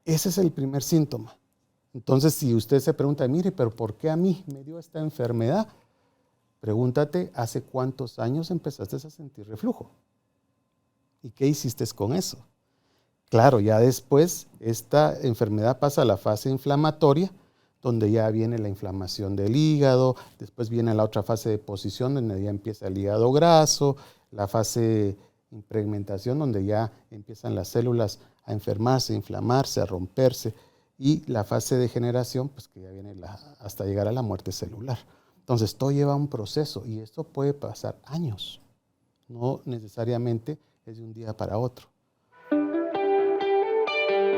Ese es el primer síntoma. Entonces, si usted se pregunta, mire, pero ¿por qué a mí me dio esta enfermedad? Pregúntate, ¿hace cuántos años empezaste a sentir reflujo? ¿Y qué hiciste con eso? Claro, ya después esta enfermedad pasa a la fase inflamatoria, donde ya viene la inflamación del hígado, después viene la otra fase de posición, donde ya empieza el hígado graso, la fase de impregmentación, donde ya empiezan las células a enfermarse, a inflamarse, a romperse, y la fase de generación, pues que ya viene hasta llegar a la muerte celular. Entonces, todo lleva un proceso y esto puede pasar años, no necesariamente es de un día para otro.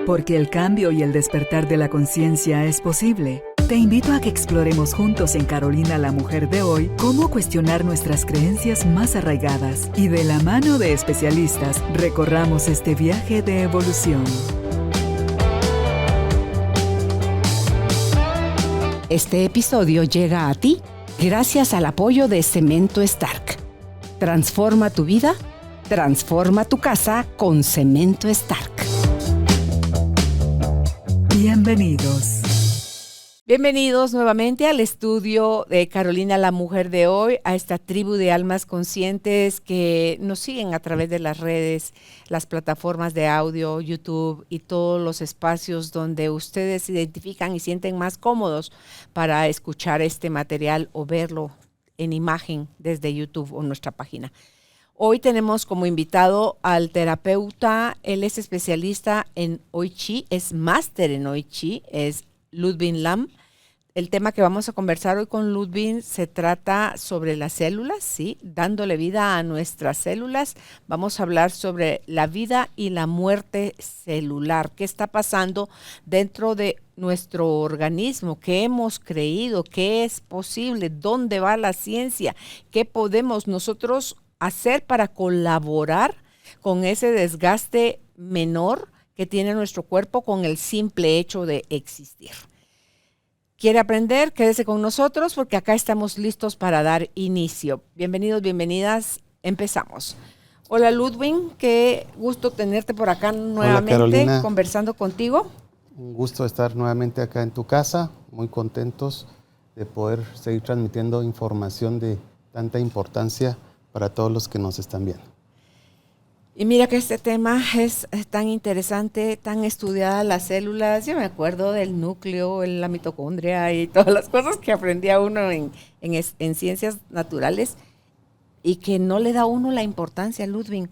Porque el cambio y el despertar de la conciencia es posible. Te invito a que exploremos juntos en Carolina la Mujer de hoy cómo cuestionar nuestras creencias más arraigadas y de la mano de especialistas recorramos este viaje de evolución. Este episodio llega a ti gracias al apoyo de Cemento Stark. Transforma tu vida, transforma tu casa con Cemento Stark. Bienvenidos. Bienvenidos nuevamente al estudio de Carolina la Mujer de hoy, a esta tribu de almas conscientes que nos siguen a través de las redes, las plataformas de audio, YouTube y todos los espacios donde ustedes se identifican y sienten más cómodos para escuchar este material o verlo en imagen desde YouTube o nuestra página. Hoy tenemos como invitado al terapeuta, él es especialista en Oi Chi, es máster en Oi Chi, es Ludwig Lam. El tema que vamos a conversar hoy con Ludwig se trata sobre las células, ¿sí? Dándole vida a nuestras células. Vamos a hablar sobre la vida y la muerte celular. ¿Qué está pasando dentro de nuestro organismo? ¿Qué hemos creído? ¿Qué es posible? ¿Dónde va la ciencia? ¿Qué podemos nosotros hacer para colaborar con ese desgaste menor que tiene nuestro cuerpo con el simple hecho de existir? ¿Quiere aprender? Quédese con nosotros porque acá estamos listos para dar inicio. Bienvenidos, bienvenidas. Empezamos. Hola Ludwig, qué gusto tenerte por acá nuevamente conversando contigo. Un gusto estar nuevamente acá en tu casa, muy contentos de poder seguir transmitiendo información de tanta importancia para todos los que nos están viendo. Y mira que este tema es tan interesante, tan estudiada las células. Yo me acuerdo del núcleo, la mitocondria y todas las cosas que aprendía uno en ciencias naturales y que no le da a uno la importancia, Ludwig.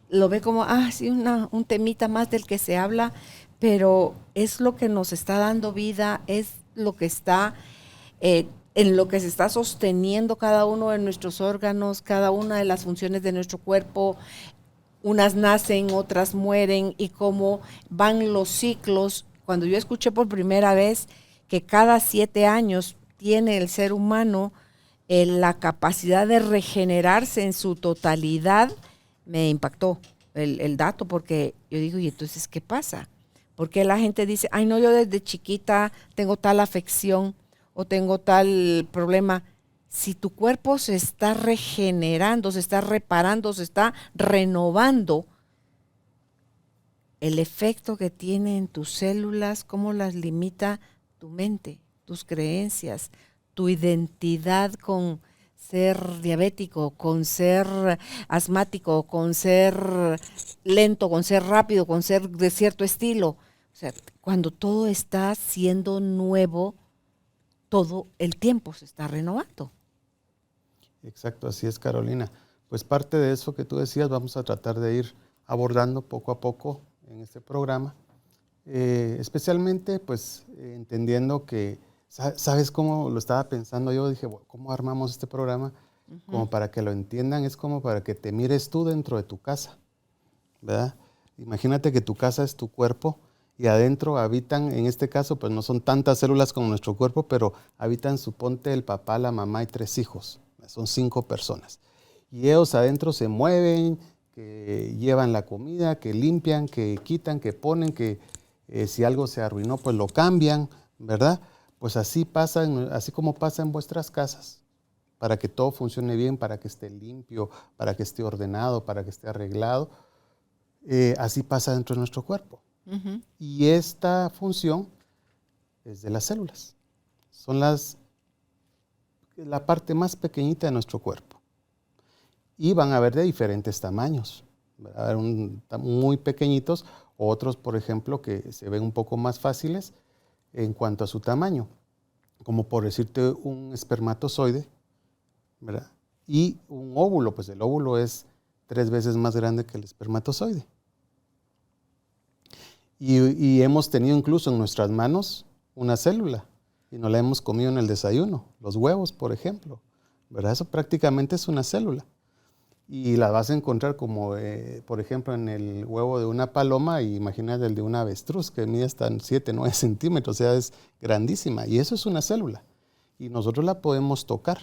Lo ve como, sí, un temita más del que se habla, pero es lo que nos está dando vida, es lo que está en lo que se está sosteniendo cada uno de nuestros órganos, cada una de las funciones de nuestro cuerpo. Unas nacen, otras mueren y cómo van los ciclos. Cuando yo escuché por primera vez que cada 7 años tiene el ser humano la capacidad de regenerarse en su totalidad, me impactó el dato porque yo digo, ¿y entonces qué pasa? Porque la gente dice, ay no, yo desde chiquita tengo tal afección o tengo tal problema. Si tu cuerpo se está regenerando, se está reparando, se está renovando, el efecto que tiene en tus células, cómo las limita tu mente, tus creencias, tu identidad con ser diabético, con ser asmático, con ser lento, con ser rápido, con ser de cierto estilo. O sea, cuando todo está siendo nuevo, todo el tiempo se está renovando. Exacto, así es, Carolina. Pues parte de eso que tú decías vamos a tratar de ir abordando poco a poco en este programa, especialmente pues entendiendo que, ¿sabes cómo lo estaba pensando yo? Dije, ¿cómo armamos este programa? Como para que lo entiendan, es como para que te mires tú dentro de tu casa, ¿verdad? Imagínate que tu casa es tu cuerpo y adentro habitan, en este caso, pues no son tantas células como nuestro cuerpo, pero habitan, suponte, el papá, la mamá y 3 hijos. Son 5 personas. Y ellos adentro se mueven, que llevan la comida, que limpian, que quitan, que ponen, que si algo se arruinó, pues lo cambian, ¿verdad? Pues así pasa, así como pasa en vuestras casas, para que todo funcione bien, para que esté limpio, para que esté ordenado, para que esté arreglado. Así pasa dentro de nuestro cuerpo. Ujú. Y esta función es de las células. Son la parte más pequeñita de nuestro cuerpo. Y van a haber de diferentes tamaños. Va a haber muy pequeñitos, otros, por ejemplo, que se ven un poco más fáciles en cuanto a su tamaño, como por decirte un espermatozoide, ¿verdad? Y un óvulo, pues el óvulo es 3 veces más grande que el espermatozoide. Y hemos tenido incluso en nuestras manos una célula y nos la hemos comido en el desayuno, los huevos, por ejemplo, ¿verdad? Eso prácticamente es una célula. Y la vas a encontrar como, por ejemplo, en el huevo de una paloma, y imagínate el de una avestruz, que mide hasta 7, 9 centímetros, o sea, es grandísima. Y eso es una célula. Y nosotros la podemos tocar.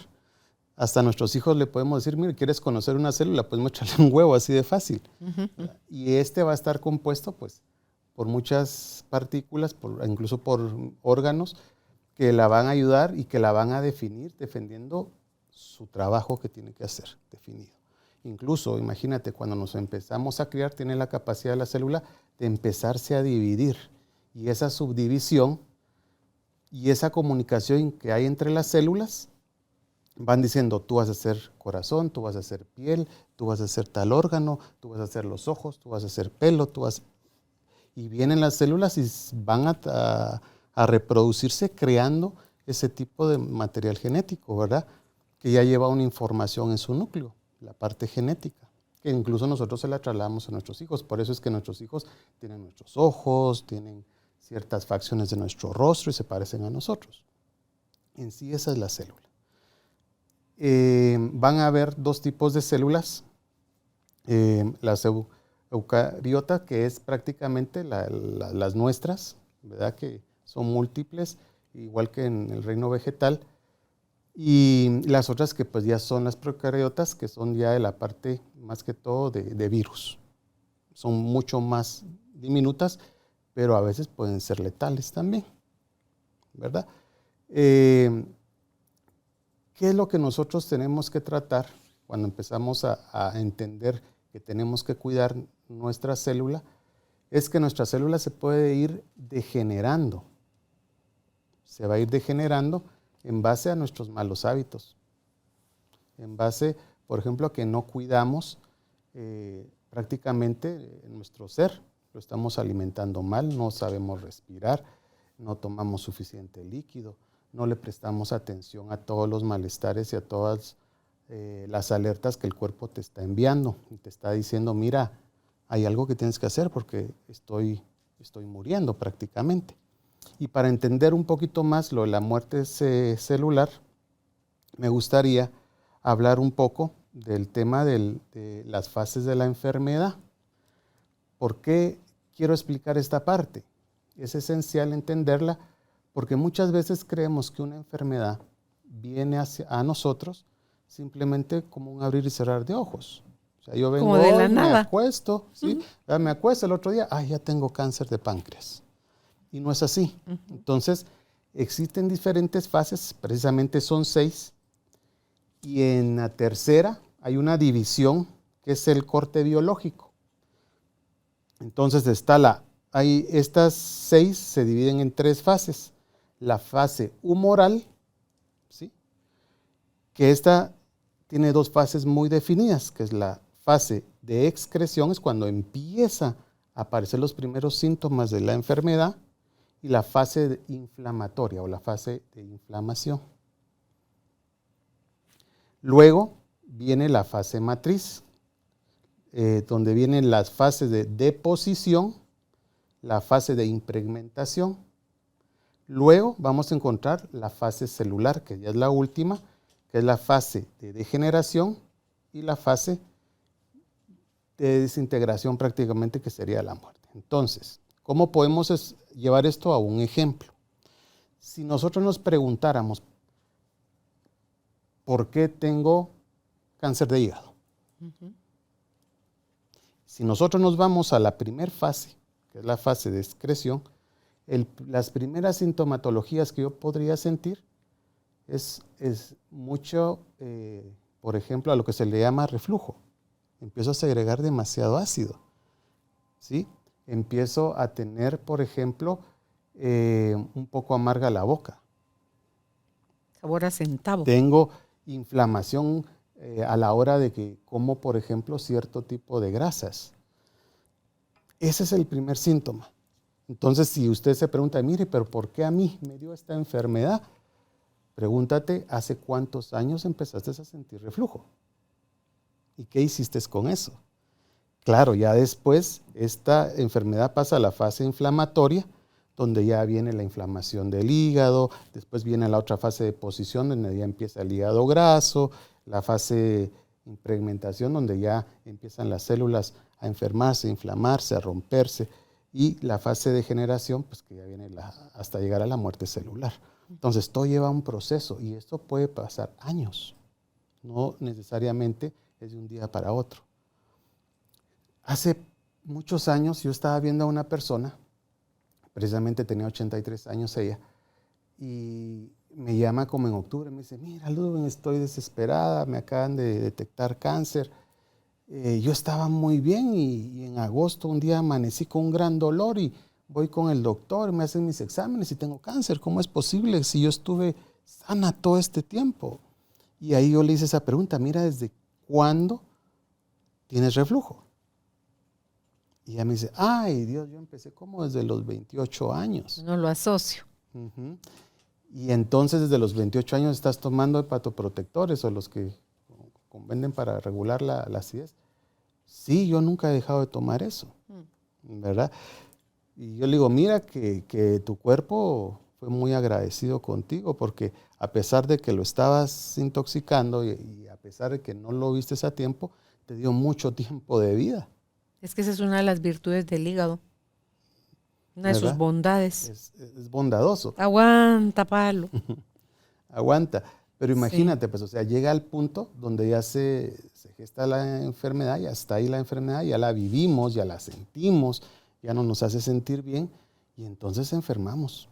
Hasta a nuestros hijos le podemos decir, mire, ¿quieres conocer una célula? Pues muéstrale un huevo, así de fácil. Ujú. Y este va a estar compuesto, pues, por muchas partículas, incluso por órganos, que la van a ayudar y que la van a definir, defendiendo su trabajo que tiene que hacer, definido. Incluso, imagínate, cuando nos empezamos a criar, tiene la capacidad de la célula de empezarse a dividir. Y esa subdivisión y esa comunicación que hay entre las células van diciendo, tú vas a ser corazón, tú vas a ser piel, tú vas a ser tal órgano, tú vas a ser los ojos, tú vas a ser pelo, y vienen las células y van a reproducirse creando ese tipo de material genético, ¿verdad? Que ya lleva una información en su núcleo, la parte genética, que incluso nosotros se la trasladamos a nuestros hijos. Por eso es que nuestros hijos tienen nuestros ojos, tienen ciertas facciones de nuestro rostro y se parecen a nosotros. En sí, esa es la célula. Van a haber 2 tipos de células. Las eucariotas, que es prácticamente las nuestras, ¿verdad? Que son múltiples, igual que en el reino vegetal. Y las otras que pues ya son las procariotas, que son ya de la parte más que todo de virus. Son mucho más diminutas, pero a veces pueden ser letales también, ¿verdad? ¿Qué es lo que nosotros tenemos que tratar cuando empezamos a entender que tenemos que cuidar nuestra célula? Es que nuestra célula se puede ir degenerando. Se va a ir degenerando en base a nuestros malos hábitos. En base, por ejemplo, a que no cuidamos prácticamente nuestro ser. Lo estamos alimentando mal, no sabemos respirar, no tomamos suficiente líquido, no le prestamos atención a todos los malestares y a todas las alertas que el cuerpo te está enviando. Y te está diciendo, mira, hay algo que tienes que hacer porque estoy muriendo prácticamente. Y para entender un poquito más lo de la muerte celular, me gustaría hablar un poco del tema de las fases de la enfermedad. ¿Por qué quiero explicar esta parte? Es esencial entenderla porque muchas veces creemos que una enfermedad viene a nosotros simplemente como un abrir y cerrar de ojos. O sea, yo vengo Como de la hoy, me nada. acuesto, ¿sí? Me acuesto el otro día, ya tengo cáncer de páncreas. Y no es así. Entonces, existen diferentes fases, precisamente son 6. Y en la tercera hay una división que es el corte biológico. Entonces, estas 6 se dividen en 3 fases. La fase humoral, ¿sí? Que esta tiene 2 fases muy definidas, que es la fase de excreción, es cuando empieza a aparecer los primeros síntomas de la enfermedad, y la fase inflamatoria o la fase de inflamación. Luego viene la fase matriz, donde vienen las fases de deposición, la fase de impregmentación. Luego vamos a encontrar la fase celular, que ya es la última, que es la fase de degeneración y la fase de desintegración prácticamente, que sería la muerte. Entonces, ¿cómo podemos llevar esto a un ejemplo? Si nosotros nos preguntáramos, ¿por qué tengo cáncer de hígado? Si nosotros nos vamos a la primera fase, que es la fase de excreción, las primeras sintomatologías que yo podría sentir es mucho, por ejemplo, a lo que se le llama reflujo. Empiezo a segregar demasiado ácido, ¿sí? empiezo a tener, por ejemplo, un poco amarga la boca. Sabor a centavo. Tengo inflamación a la hora de que como, por ejemplo, cierto tipo de grasas. Ese es el primer síntoma. Entonces, si usted se pregunta, mire, pero ¿por qué a mí me dio esta enfermedad? Pregúntate, ¿hace cuántos años empezaste a sentir reflujo? ¿Y qué hiciste con eso? Claro, ya después esta enfermedad pasa a la fase inflamatoria, donde ya viene la inflamación del hígado, después viene la otra fase de posición, donde ya empieza el hígado graso, la fase de impregmentación, donde ya empiezan las células a enfermarse, a inflamarse, a romperse, y la fase de degeneración, pues que ya viene hasta llegar a la muerte celular. Entonces, todo lleva un proceso y esto puede pasar años, no necesariamente es de un día para otro. Hace muchos años yo estaba viendo a una persona, precisamente tenía 83 años ella, y me llama como en octubre, me dice, mira, Ludwig, estoy desesperada, me acaban de detectar cáncer. Yo estaba muy bien y en agosto un día amanecí con un gran dolor y voy con el doctor, me hacen mis exámenes y tengo cáncer. ¿Cómo es posible si yo estuve sana todo este tiempo? Y ahí yo le hice esa pregunta, mira, ¿desde cuándo tienes reflujo? Y ella me dice, ay Dios, yo empecé como desde los 28 años. No lo asocio. Uh-huh. Y entonces desde los 28 años estás tomando hepatoprotectores o los que venden para regular la acidez. Sí, yo nunca he dejado de tomar eso, ¿verdad? Y yo le digo, mira que tu cuerpo fue muy agradecido contigo porque a pesar de que lo estabas intoxicando y a pesar de que no lo viste a tiempo, te dio mucho tiempo de vida. Es que esa es una de las virtudes del hígado, una de ¿verdad? sus bondades. Es bondadoso. Aguanta, palo. Aguanta. Pero imagínate, pues, o sea, llega al punto donde ya se gesta la enfermedad, ya está ahí la enfermedad, ya la vivimos, ya la sentimos, ya no nos hace sentir bien y entonces enfermamos.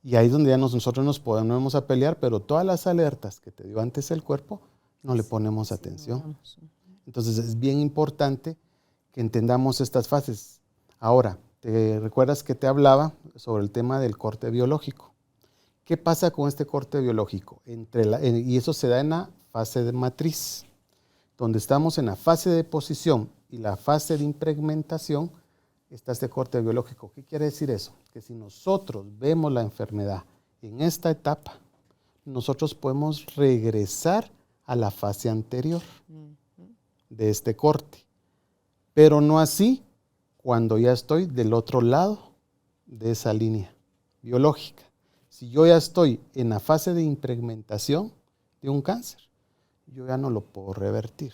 Y ahí es donde ya nosotros nos ponemos a pelear, pero todas las alertas que te dio antes el cuerpo, no le ponemos atención. Entonces es bien importante que entendamos estas fases. Ahora, ¿te recuerdas que te hablaba sobre el tema del corte biológico? ¿Qué pasa con este corte biológico? Y eso se da en la fase de matriz, donde estamos en la fase de posición y la fase de impregmentación, está este corte biológico. ¿Qué quiere decir eso? Que si nosotros vemos la enfermedad en esta etapa, nosotros podemos regresar a la fase anterior de este corte, pero no así cuando ya estoy del otro lado de esa línea biológica. Si yo ya estoy en la fase de impregmentación de un cáncer, yo ya no lo puedo revertir.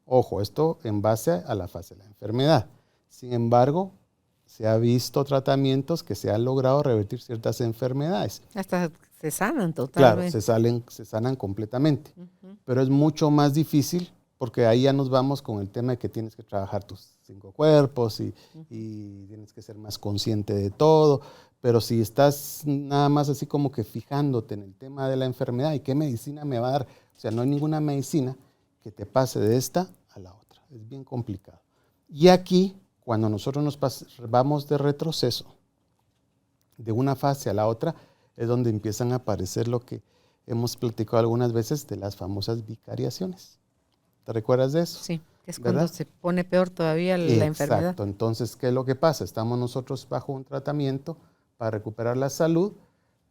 Ojo, esto en base a la fase de la enfermedad. Sin embargo, se ha visto tratamientos que se han logrado revertir ciertas enfermedades. Hasta se sanan totalmente. Claro, se sanan completamente. Pero es mucho más difícil porque ahí ya nos vamos con el tema de que tienes que trabajar tus 5 cuerpos y tienes que ser más consciente de todo. Pero si estás nada más así como que fijándote en el tema de la enfermedad y qué medicina me va a dar, o sea, no hay ninguna medicina que te pase de esta a la otra. Es bien complicado. Y aquí, cuando nosotros nos vamos de retroceso de una fase a la otra, es donde empiezan a aparecer lo que hemos platicado algunas veces de las famosas vicariaciones. ¿Te recuerdas de eso? Sí, que es ¿verdad? cuando se pone peor todavía la enfermedad. Exacto. Entonces, ¿qué es lo que pasa? Estamos nosotros bajo un tratamiento para recuperar la salud,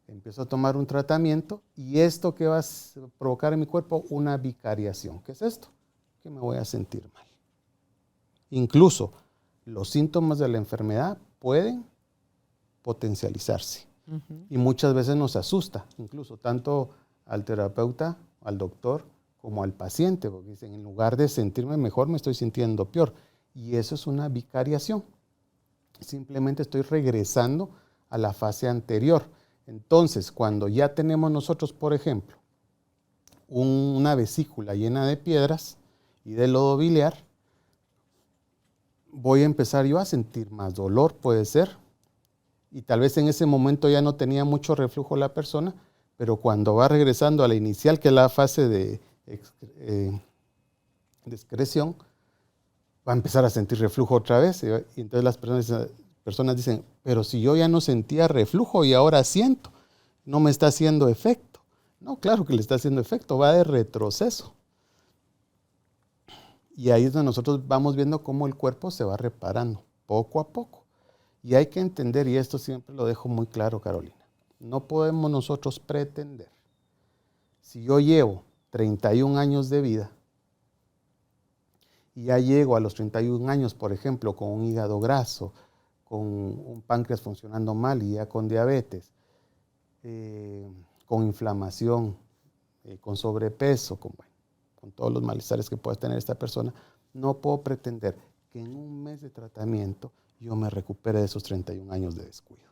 empiezo a tomar un tratamiento y esto que va a provocar en mi cuerpo una vicariación. ¿Qué es esto? Que me voy a sentir mal. Incluso los síntomas de la enfermedad pueden potencializarse y muchas veces nos asusta, incluso tanto al terapeuta, al doctor, como al paciente, porque dicen, en lugar de sentirme mejor, me estoy sintiendo peor. Y eso es una vicariación. Simplemente estoy regresando a la fase anterior. Entonces, cuando ya tenemos nosotros, por ejemplo, una vesícula llena de piedras y de lodo biliar, voy a empezar yo a sentir más dolor, puede ser, y tal vez en ese momento ya no tenía mucho reflujo la persona, pero cuando va regresando a la inicial, que es la fase de excreción, va a empezar a sentir reflujo otra vez. Y entonces las personas dicen, pero si yo ya no sentía reflujo y ahora siento, no me está haciendo efecto. No, claro que le está haciendo efecto, va de retroceso. Y ahí es donde nosotros vamos viendo cómo el cuerpo se va reparando, poco a poco. Y hay que entender, y esto siempre lo dejo muy claro, Carolina, no podemos nosotros pretender, si yo llevo 31 años de vida, y ya llego a los 31 años, por ejemplo, con un hígado graso, con un páncreas funcionando mal y ya con diabetes, con inflamación, con sobrepeso, con todos los malestares que pueda tener esta persona, no puedo pretender que en un mes de tratamiento yo me recupere de esos 31 años de descuido.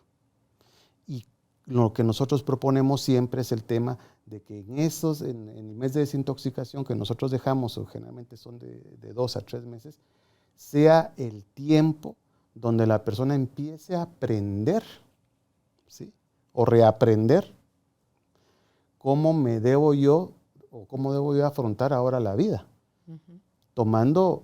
Y lo que nosotros proponemos siempre es el tema de que en el mes de desintoxicación que nosotros dejamos, o generalmente son de 2 a 3 meses, sea el tiempo donde la persona empiece a aprender, ¿sí? O reaprender cómo debo yo afrontar ahora la vida, tomando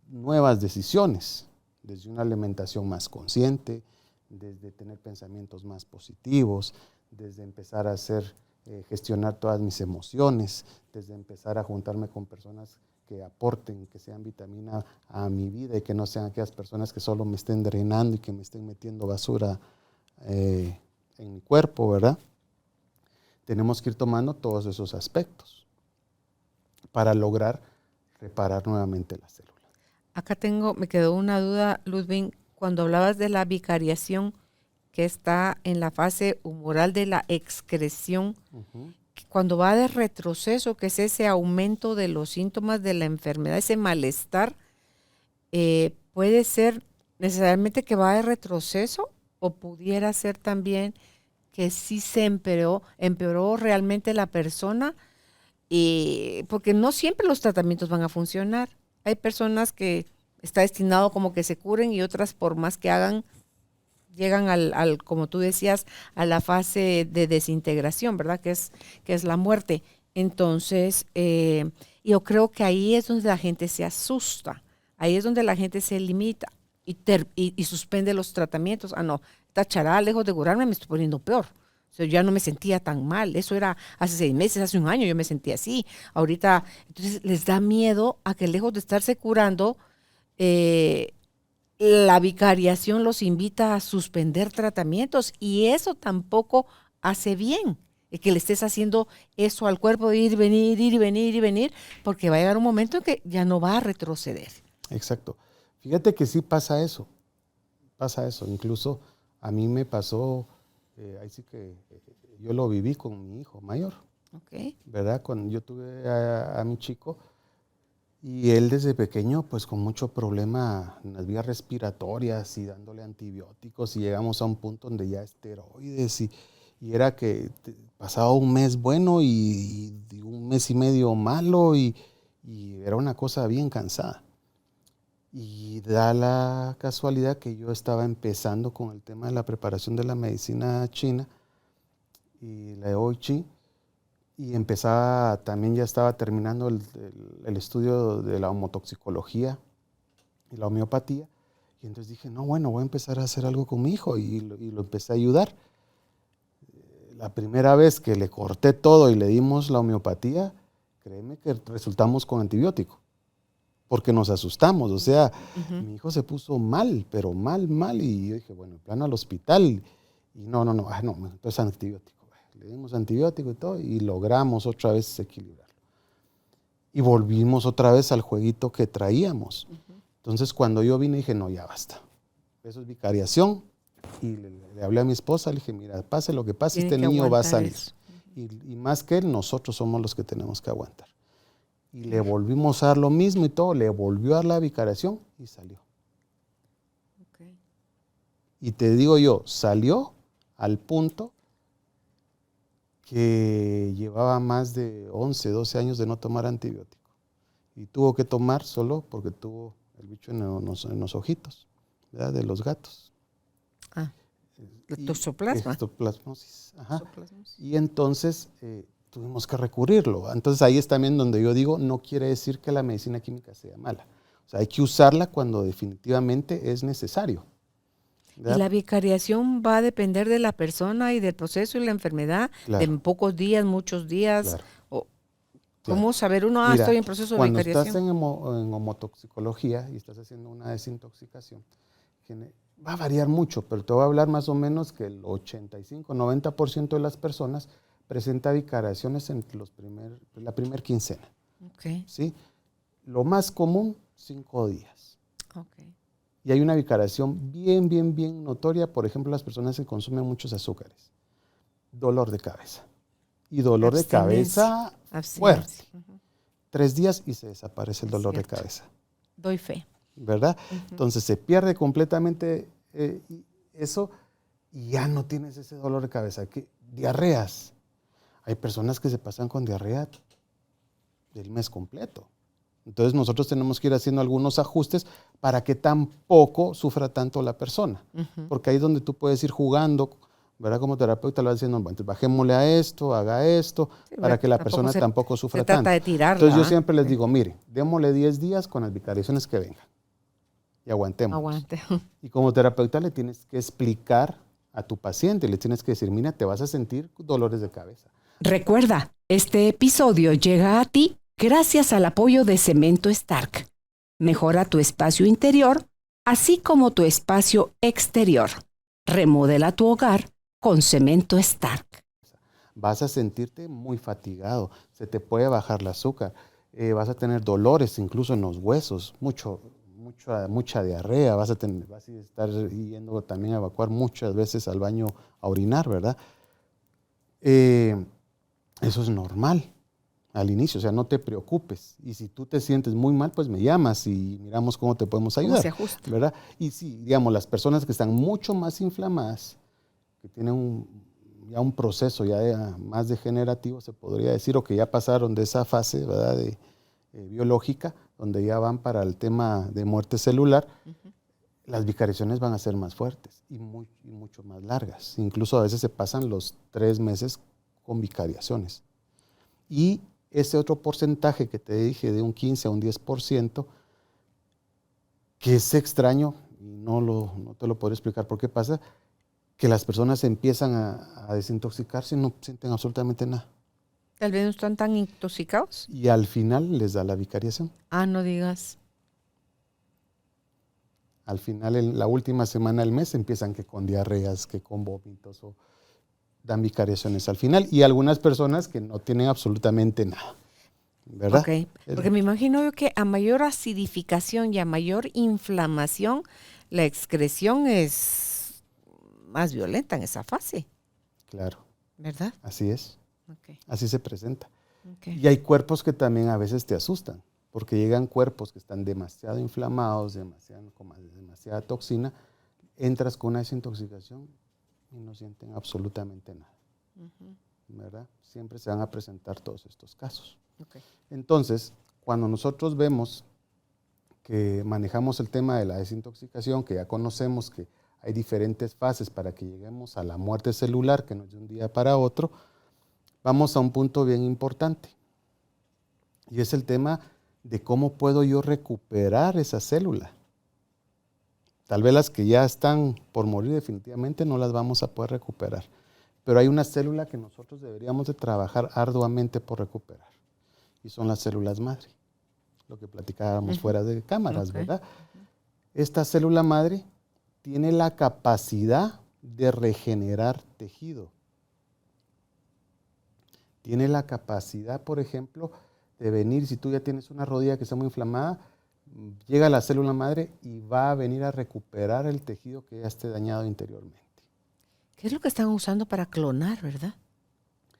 nuevas decisiones, desde una alimentación más consciente, desde tener pensamientos más positivos, desde empezar a gestionar todas mis emociones, desde empezar a juntarme con personas que aporten, que sean vitamina a mi vida y que no sean aquellas personas que solo me estén drenando y que me estén metiendo basura en mi cuerpo, ¿verdad? Tenemos que ir tomando todos esos aspectos para lograr reparar nuevamente las células. Acá me quedó una duda, Ludwig, cuando hablabas de la bicariación que está en la fase humoral de la excreción, cuando va de retroceso, que es ese aumento de los síntomas de la enfermedad, ese malestar, ¿puede ser necesariamente que va de retroceso o pudiera ser también que sí se empeoró realmente la persona? Porque no siempre los tratamientos van a funcionar. Hay personas que está destinado como que se curen y otras por más que hagan, llegan al como tú decías, a la fase de desintegración, ¿verdad? Que es la muerte. Entonces, yo creo que ahí es donde la gente se asusta, ahí es donde la gente se limita y suspende los tratamientos. No, esta charada, lejos de curarme, me estoy poniendo peor. O sea, yo ya no me sentía tan mal. Eso era hace 6 meses, hace 1 año yo me sentía así. Ahorita, entonces les da miedo a que lejos de estarse curando, la bicariación los invita a suspender tratamientos y eso tampoco hace bien. Que le estés haciendo eso al cuerpo de ir y venir, porque va a llegar un momento en que ya no va a retroceder. Exacto. Fíjate que sí pasa eso. Incluso a mí me pasó, ahí sí que yo lo viví con mi hijo mayor. Okay. ¿Verdad? Cuando yo tuve a mi chico, y él desde pequeño, pues con mucho problema en las vías respiratorias y dándole antibióticos, y llegamos a un punto donde ya esteroides, y era que pasaba un mes bueno y 1 mes y medio malo, y era una cosa bien cansada. Y da la casualidad que yo estaba empezando con el tema de la preparación de la medicina china y la de Wei Qi, y ya estaba terminando el estudio de la homotoxicología y la homeopatía, y entonces dije, no, bueno, voy a empezar a hacer algo con mi hijo, y lo empecé a ayudar. La primera vez que le corté todo y le dimos la homeopatía, créeme que resultamos con antibiótico, porque nos asustamos. O sea, mi hijo se puso mal, pero mal, y yo dije, bueno, en plano al hospital, y no, entonces antibiótico. Le dimos antibiótico y todo, y logramos otra vez equilibrarlo. Y volvimos otra vez al jueguito que traíamos. Entonces, cuando yo vine, dije, no, ya basta. Eso es bicariación. Y le hablé a mi esposa, le dije, mira, pase lo que pase, este niño va a salir. Y más que él, nosotros somos los que tenemos que aguantar. Y le volvimos a dar lo mismo y todo, le volvió a dar la bicariación y salió. Okay. Y te digo yo, salió al punto que llevaba más de 11, 12 años de no tomar antibiótico. Y tuvo que tomar solo porque tuvo el bicho en los ojitos, ¿verdad? De los gatos. Toxoplasma. Toxoplasmosis. Ajá. Y entonces tuvimos que recurrirlo. Entonces ahí es también donde yo digo, no quiere decir que la medicina química sea mala. O sea, hay que usarla cuando definitivamente es necesario. ¿Verdad? Y la vicariación va a depender de la persona y del proceso y la enfermedad, Claro. de pocos días, muchos días. Claro. O, Claro. ¿cómo saber uno, Mira, estoy en proceso de cuando vicariación? estás en homotoxicología y estás haciendo una desintoxicación, va a variar mucho, pero te voy a hablar más o menos que el 85-90% de las personas presenta vicariaciones en la primera quincena. Okay. ¿Sí? Lo más común, 5 días. Okay. Y hay una vicariación bien notoria, por ejemplo, las personas que consumen muchos azúcares. Dolor de cabeza. Y dolor de cabeza fuerte. 3 días y se desaparece el dolor de cabeza. Doy fe. ¿Verdad? Entonces se pierde completamente eso y ya no tienes ese dolor de cabeza. Diarreas. Hay personas que se pasan con diarrea del mes completo. Entonces nosotros tenemos que ir haciendo algunos ajustes para que tampoco sufra tanto la persona. Porque ahí es donde tú puedes ir jugando, ¿verdad? Como terapeuta lo vas diciendo, bueno, entonces bajémosle a esto, haga esto, sí, para que la persona tampoco sufra tanto. Se trata de tirarla. Entonces yo siempre les digo, mire, démosle 10 días con las vicariaciones que vengan. Y aguantemos. Aguante. Y como terapeuta le tienes que explicar a tu paciente, le tienes que decir, mira, te vas a sentir dolores de cabeza. Recuerda, este episodio llega a ti gracias al apoyo de Cemento Stark. Mejora tu espacio interior, así como tu espacio exterior. Remodela tu hogar con Cemento Stark. Vas a sentirte muy fatigado, se te puede bajar el azúcar, vas a tener dolores incluso en los huesos, mucha diarrea, vas a estar yendo también a evacuar muchas veces al baño a orinar, ¿verdad? Eso es normal al inicio, o sea, no te preocupes. Y si tú te sientes muy mal, pues me llamas y miramos cómo te podemos ayudar. ¿Cómo se ajusta? ¿Verdad? Y sí, digamos, las personas que están mucho más inflamadas, que tienen ya un proceso ya más degenerativo, se podría decir, o que ya pasaron de esa fase, ¿verdad?, biológica, donde ya van para el tema de muerte celular, las vicariaciones van a ser más fuertes y mucho más largas. Incluso a veces se pasan los 3 meses con vicariaciones. Y ese otro porcentaje que te dije de un 15 a un 10%, que es extraño, y no te lo puedo explicar por qué pasa, que las personas empiezan a desintoxicarse y no sienten absolutamente nada. Tal vez no están tan intoxicados. Y al final les da la vicariación. Ah, no digas. Al final, en la última semana del mes, empiezan que con diarreas, que con vómitos, o dan vicariaciones al final. Y algunas personas que no tienen absolutamente nada, ¿verdad? Ok, porque me imagino yo que a mayor acidificación y a mayor inflamación, la excreción es más violenta en esa fase. Claro. ¿Verdad? Así es. Okay. Así se presenta. Okay. Y hay cuerpos que también a veces te asustan, porque llegan cuerpos que están demasiado inflamados, con demasiada toxina, entras con una desintoxicación y no sienten absolutamente nada. ¿Verdad? Siempre se van a presentar todos estos casos. Okay. Entonces, cuando nosotros vemos que manejamos el tema de la desintoxicación, que ya conocemos que hay diferentes fases para que lleguemos a la muerte celular, que no es de un día para otro, vamos a un punto bien importante. Y es el tema de cómo puedo yo recuperar esa célula. Tal vez las que ya están por morir definitivamente no las vamos a poder recuperar. Pero hay una célula que nosotros deberíamos de trabajar arduamente por recuperar. Y son las células madre. Lo que platicábamos fuera de cámaras, ¿verdad? Esta célula madre tiene la capacidad de regenerar tejido. Tiene la capacidad, por ejemplo, de venir, si tú ya tienes una rodilla que está muy inflamada, llega la célula madre y va a venir a recuperar el tejido que ya esté dañado interiormente. ¿Qué es lo que están usando para clonar, verdad?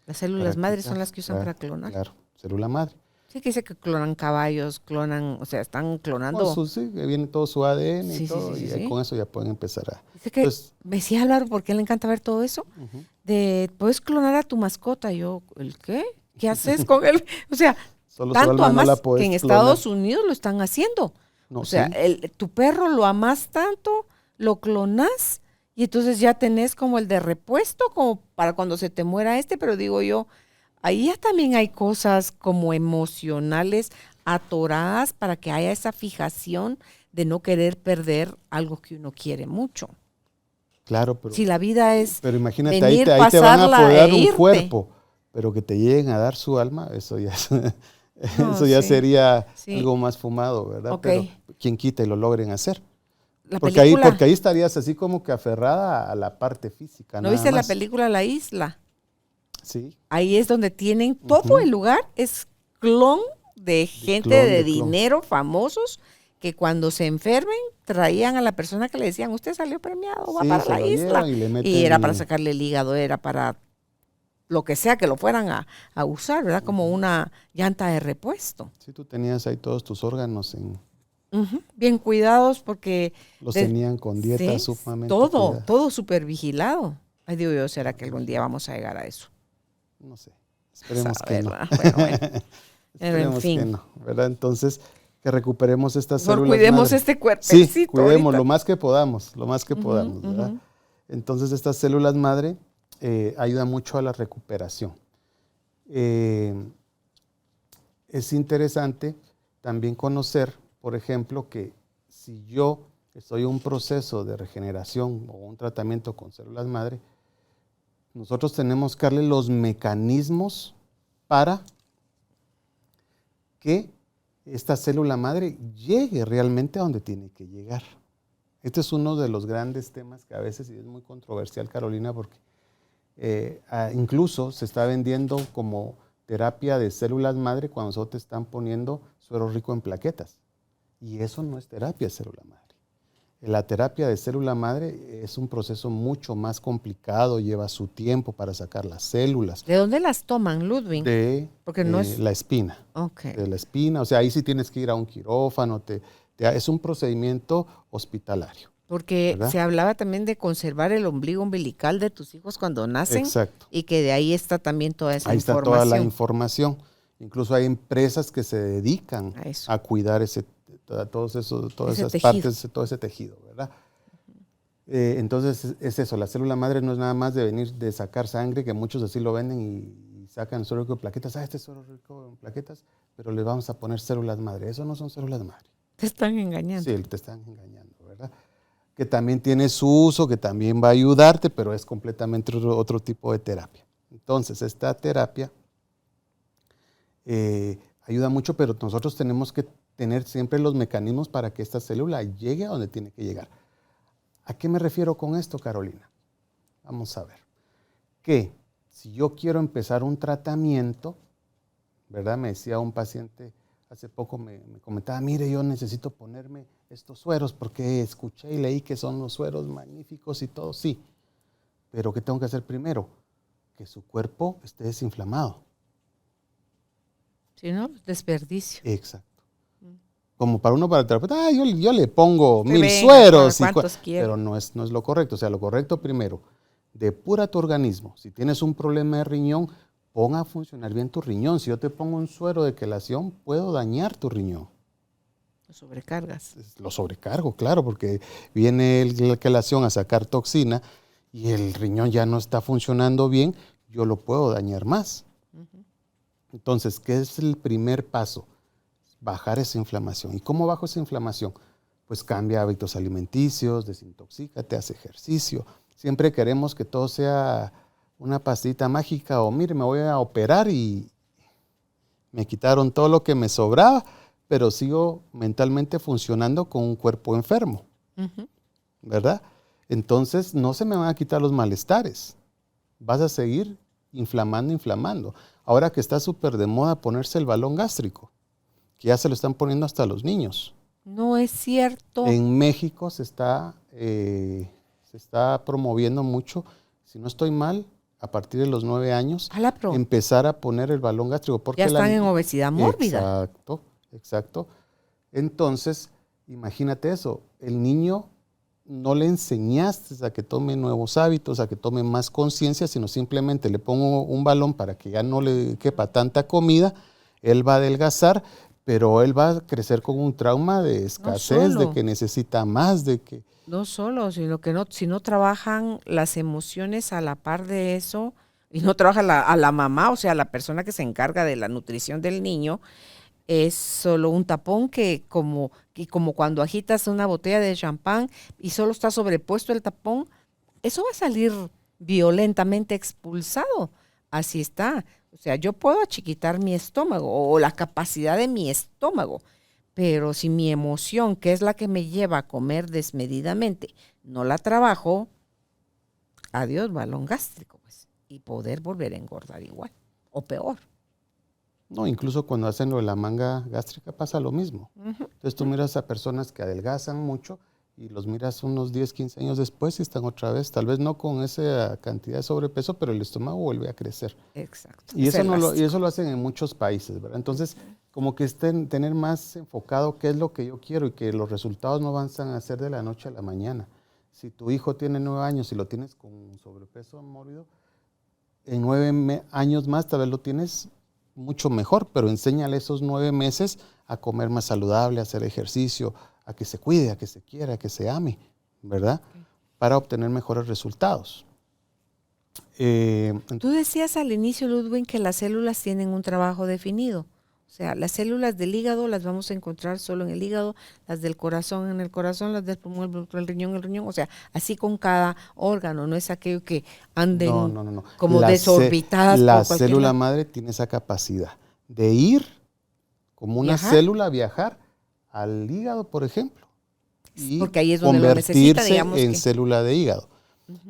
Las células madres son las que usan para clonar. Claro, célula madre. Sí, que dice que clonan caballos, clonan, o sea, están clonando. Sí, que viene todo su ADN y todo, y con eso ya pueden empezar a... Dice que, me decía Álvaro, ¿por qué le encanta ver todo eso? Puedes clonar a tu mascota. Yo, ¿el qué? ¿Qué haces con él? O sea, solo tanto amas no que en Estados Unidos lo están haciendo. No, o sea, tu perro lo amas tanto, lo clonas, y entonces ya tenés como el de repuesto, como para cuando se te muera pero digo yo, ahí ya también hay cosas como emocionales, atoradas para que haya esa fijación de no querer perder algo que uno quiere mucho. Claro, pero, Si la vida es pero imagínate, venir, ahí te van a pasarla poder dar e un irte. cuerpo, pero que te lleguen a dar su alma, eso ya, No, eso ya sí, sería sí. algo más fumado, ¿verdad? Ok. Pero quien quita y lo logren hacer. La Porque película, ahí estarías así como que aferrada a la parte física, ¿no nada viste la más. película La Isla? Sí. Ahí es donde tienen todo Ujú. el lugar, es clon de gente clon, de de clon. dinero, famosos, que cuando se enfermen traían a la persona que le decían, usted salió premiado, va Sí, para se la lo isla. llevan y le meten Y era para sacarle el hígado, era para lo que sea que lo fueran a usar, ¿verdad? Como una llanta de repuesto. Sí, tú tenías ahí todos tus órganos, Ujú. Bien cuidados porque los de- tenían con dietas sí, sumamente todo, cuidadas. todo súper vigilado. Ay, digo yo, ¿será que algún día vamos a llegar a eso? No sé, esperemos Saber, que no. ¿verdad? Bueno. Pero en Esperemos que fin. no, ¿verdad? Entonces, que recuperemos estas Mejor células cuidemos madre. este cuerpecito. Sí, cuidemos ahorita. lo más que podamos, Ujú, ¿verdad? ujú. Entonces, estas células madre ayudan mucho a la recuperación. Es interesante también conocer, por ejemplo, que si yo estoy en un proceso de regeneración o un tratamiento con células madre, nosotros tenemos que darle los mecanismos para que esta célula madre llegue realmente a donde tiene que llegar. Este es uno de los grandes temas que a veces es muy controversial, Carolina, porque incluso se está vendiendo como terapia de células madre cuando solo te están poniendo suero rico en plaquetas. Y eso no es terapia de célula madre. La terapia de célula madre es un proceso mucho más complicado, lleva su tiempo para sacar las células ¿De dónde las toman, Ludwig? de Porque no es... la espina. Ok. De la espina, o sea, ahí sí tienes que ir a un quirófano, es un procedimiento hospitalario. Porque ¿verdad? se hablaba también de conservar el ombligo umbilical de tus hijos cuando nacen. Exacto. Y que de ahí está también toda esa Ahí está información. toda la información. Incluso hay empresas que se dedican A eso. a cuidar todas Ese esas tejido. partes, todo ese tejido, ¿verdad? Entonces es eso, la célula madre no es nada más de venir de sacar sangre, que muchos así lo venden y sacan suero rico en plaquetas. Este es suero rico en plaquetas, pero le vamos a poner células madre. Eso no son células madre. Te están engañando. Sí, te están engañando, ¿verdad? Que también tiene su uso, que también va a ayudarte, pero es completamente otro tipo de terapia. Entonces, esta terapia ayuda mucho, pero nosotros tenemos que tener siempre los mecanismos para que esta célula llegue a donde tiene que llegar. ¿A qué me refiero con esto, Carolina? Vamos a ver. Que si yo quiero empezar un tratamiento, ¿verdad? Me decía un paciente hace poco, me comentaba, mire, yo necesito ponerme estos sueros porque escuché y leí que son los sueros magníficos y todo. Sí, pero ¿qué tengo que hacer primero? Que su cuerpo esté desinflamado. Si no, desperdicio. Exacto. Como para el terapeuta, yo le pongo Que 1000 venga, sueros, ¿cuántos quiere? pero no es lo correcto. O sea, lo correcto primero, depura tu organismo. Si tienes un problema de riñón, pon a funcionar bien tu riñón. Si yo te pongo un suero de quelación, puedo dañar tu riñón. Lo sobrecargas. Lo sobrecargo, claro, porque viene la quelación a sacar toxina y el riñón ya no está funcionando bien, yo lo puedo dañar más. Entonces, ¿qué es el primer paso? Bajar esa inflamación. ¿Y cómo bajo esa inflamación? Pues cambia hábitos alimenticios, desintoxícate, haz ejercicio. Siempre queremos que todo sea una pastita mágica o mire, me voy a operar y me quitaron todo lo que me sobraba, pero sigo mentalmente funcionando con un cuerpo enfermo, ¿verdad? Entonces no se me van a quitar los malestares. Vas a seguir inflamando. Ahora que está súper de moda ponerse el balón gástrico, que ya se lo están poniendo hasta los niños. No es cierto. En México se está promoviendo mucho, si no estoy mal, a partir de los 9 años, empezar a poner el balón gástrico. Porque ya están en obesidad mórbida. Exacto. Entonces, imagínate eso, el niño no le enseñaste a que tome nuevos hábitos, a que tome más conciencia, sino simplemente le pongo un balón para que ya no le quepa tanta comida, él va a adelgazar, pero él va a crecer con un trauma de escasez, de que necesita más, de que... No solo, sino que si no trabajan las emociones a la par de eso, y no trabaja a la mamá, o sea, la persona que se encarga de la nutrición del niño, es solo un tapón que como cuando agitas una botella de champán y solo está sobrepuesto el tapón, eso va a salir violentamente expulsado. Así está. O sea, yo puedo achiquitar mi estómago o la capacidad de mi estómago, pero si mi emoción, que es la que me lleva a comer desmedidamente, no la trabajo, adiós balón gástrico, pues, y poder volver a engordar igual o peor. No, incluso cuando hacen lo de la manga gástrica pasa lo mismo. Entonces tú miras a personas que adelgazan mucho y los miras unos 10, 15 años después y están otra vez, tal vez no con esa cantidad de sobrepeso, pero el estómago vuelve a crecer. Exacto. Y eso lo hacen en muchos países, ¿verdad? Entonces, como que tener más enfocado qué es lo que yo quiero y que los resultados no van a ser de la noche a la mañana. Si tu hijo tiene 9 años y lo tienes con sobrepeso mórbido, en 9 años más tal vez lo tienes mucho mejor, pero enséñale esos 9 meses a comer más saludable, a hacer ejercicio, a que se cuide, a que se quiera, a que se ame, ¿verdad? Para obtener mejores resultados. Tú decías al inicio, Ludwig, que las células tienen un trabajo definido. O sea, las células del hígado las vamos a encontrar solo en el hígado, las del corazón en el corazón, las del pulmón, el riñón. O sea, así con cada órgano, no es aquello que anden no. como desorbitadas. La célula madre tiene esa capacidad de ir como una célula, viajar al hígado, por ejemplo, y porque ahí es donde lo necesita, digamos, en célula de hígado.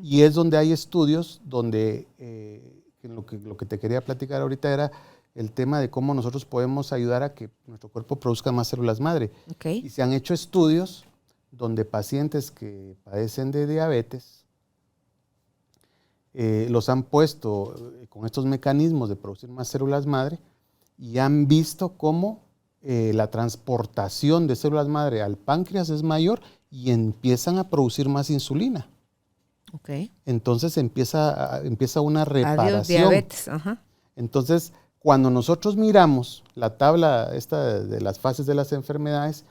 Y es donde hay estudios donde lo que te quería platicar ahorita era el tema de cómo nosotros podemos ayudar a que nuestro cuerpo produzca más células madre. Y se han hecho estudios donde pacientes que padecen de diabetes los han puesto con estos mecanismos de producir más células madre y han visto cómo la transportación de células madre al páncreas es mayor y empiezan a producir más insulina. Entonces empieza una reparación. Adiós, diabetes. Entonces, cuando nosotros miramos la tabla esta de las fases de las enfermedades,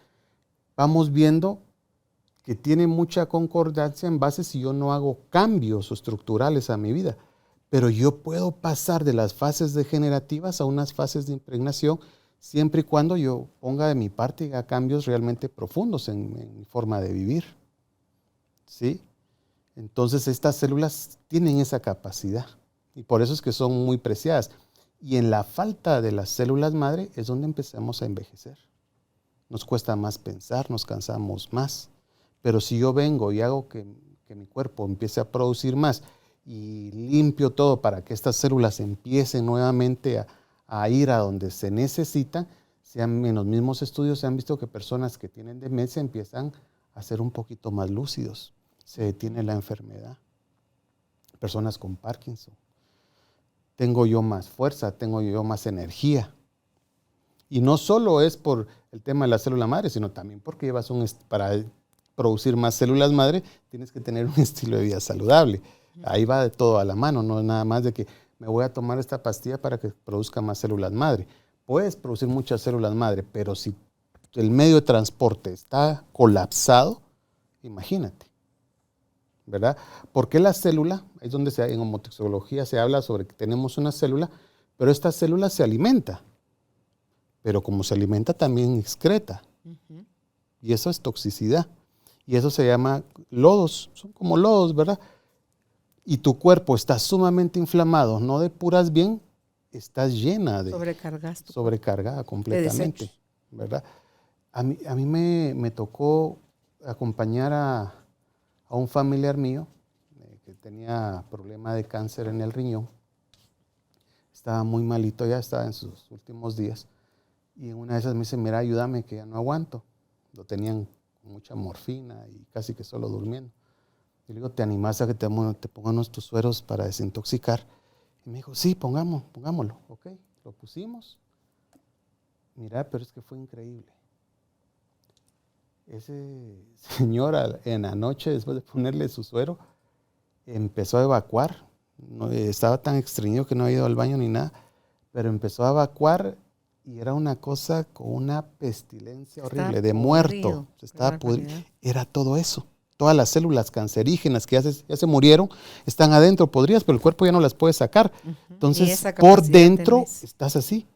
vamos viendo que tiene mucha concordancia en base si yo no hago cambios estructurales a mi vida. Pero yo puedo pasar de las fases degenerativas a unas fases de impregnación siempre y cuando yo ponga de mi parte y haga cambios realmente profundos en mi forma de vivir. ¿Sí? Entonces estas células tienen esa capacidad y por eso es que son muy preciadas. Y en la falta de las células madre es donde empezamos a envejecer. Nos cuesta más pensar, nos cansamos más. Pero si yo vengo y hago que mi cuerpo empiece a producir más y limpio todo para que estas células empiecen nuevamente a ir a donde se necesitan, en los mismos estudios se han visto que personas que tienen demencia empiezan a ser un poquito más lúcidos. Se detiene la enfermedad. Personas con Parkinson. Tengo yo más fuerza, tengo yo más energía. Y no solo es por el tema de la célula madre, sino también porque para producir más células madre tienes que tener un estilo de vida saludable. Ahí va de todo a la mano, no es nada más de que me voy a tomar esta pastilla para que produzca más células madre. Puedes producir muchas células madre, pero si el medio de transporte está colapsado, imagínate. ¿Verdad? Porque la célula, es donde en homotoxicología se habla sobre que tenemos una célula, pero esta célula se alimenta. Pero como se alimenta también excreta. Y eso es toxicidad. Y eso se llama lodos, son como lodos, ¿verdad? Y tu cuerpo está sumamente inflamado, no depuras bien, estás llena de... Sobrecargada completamente, ¿verdad? A mí me tocó acompañar a un familiar mío que tenía problema de cáncer en el riñón. Estaba muy malito, ya estaba en sus últimos días. Y en una de esas me dice, mira, ayúdame que ya no aguanto. Lo tenían con mucha morfina y casi que solo durmiendo. Y le digo, ¿te animás a que te pongamos tus sueros para desintoxicar? Y me dijo, sí, pongámoslo. Ok, lo pusimos. Mira, pero es que fue increíble. Ese señor en la noche, después de ponerle su suero, empezó a evacuar. No, estaba tan estreñido que no había ido al baño ni nada, pero empezó a evacuar y era una cosa con una pestilencia horrible, de muerto. Se estaba pudriendo. Era todo eso. Todas las células cancerígenas que ya se murieron están adentro, podrías, pero el cuerpo ya no las puede sacar. Entonces, por dentro estás así.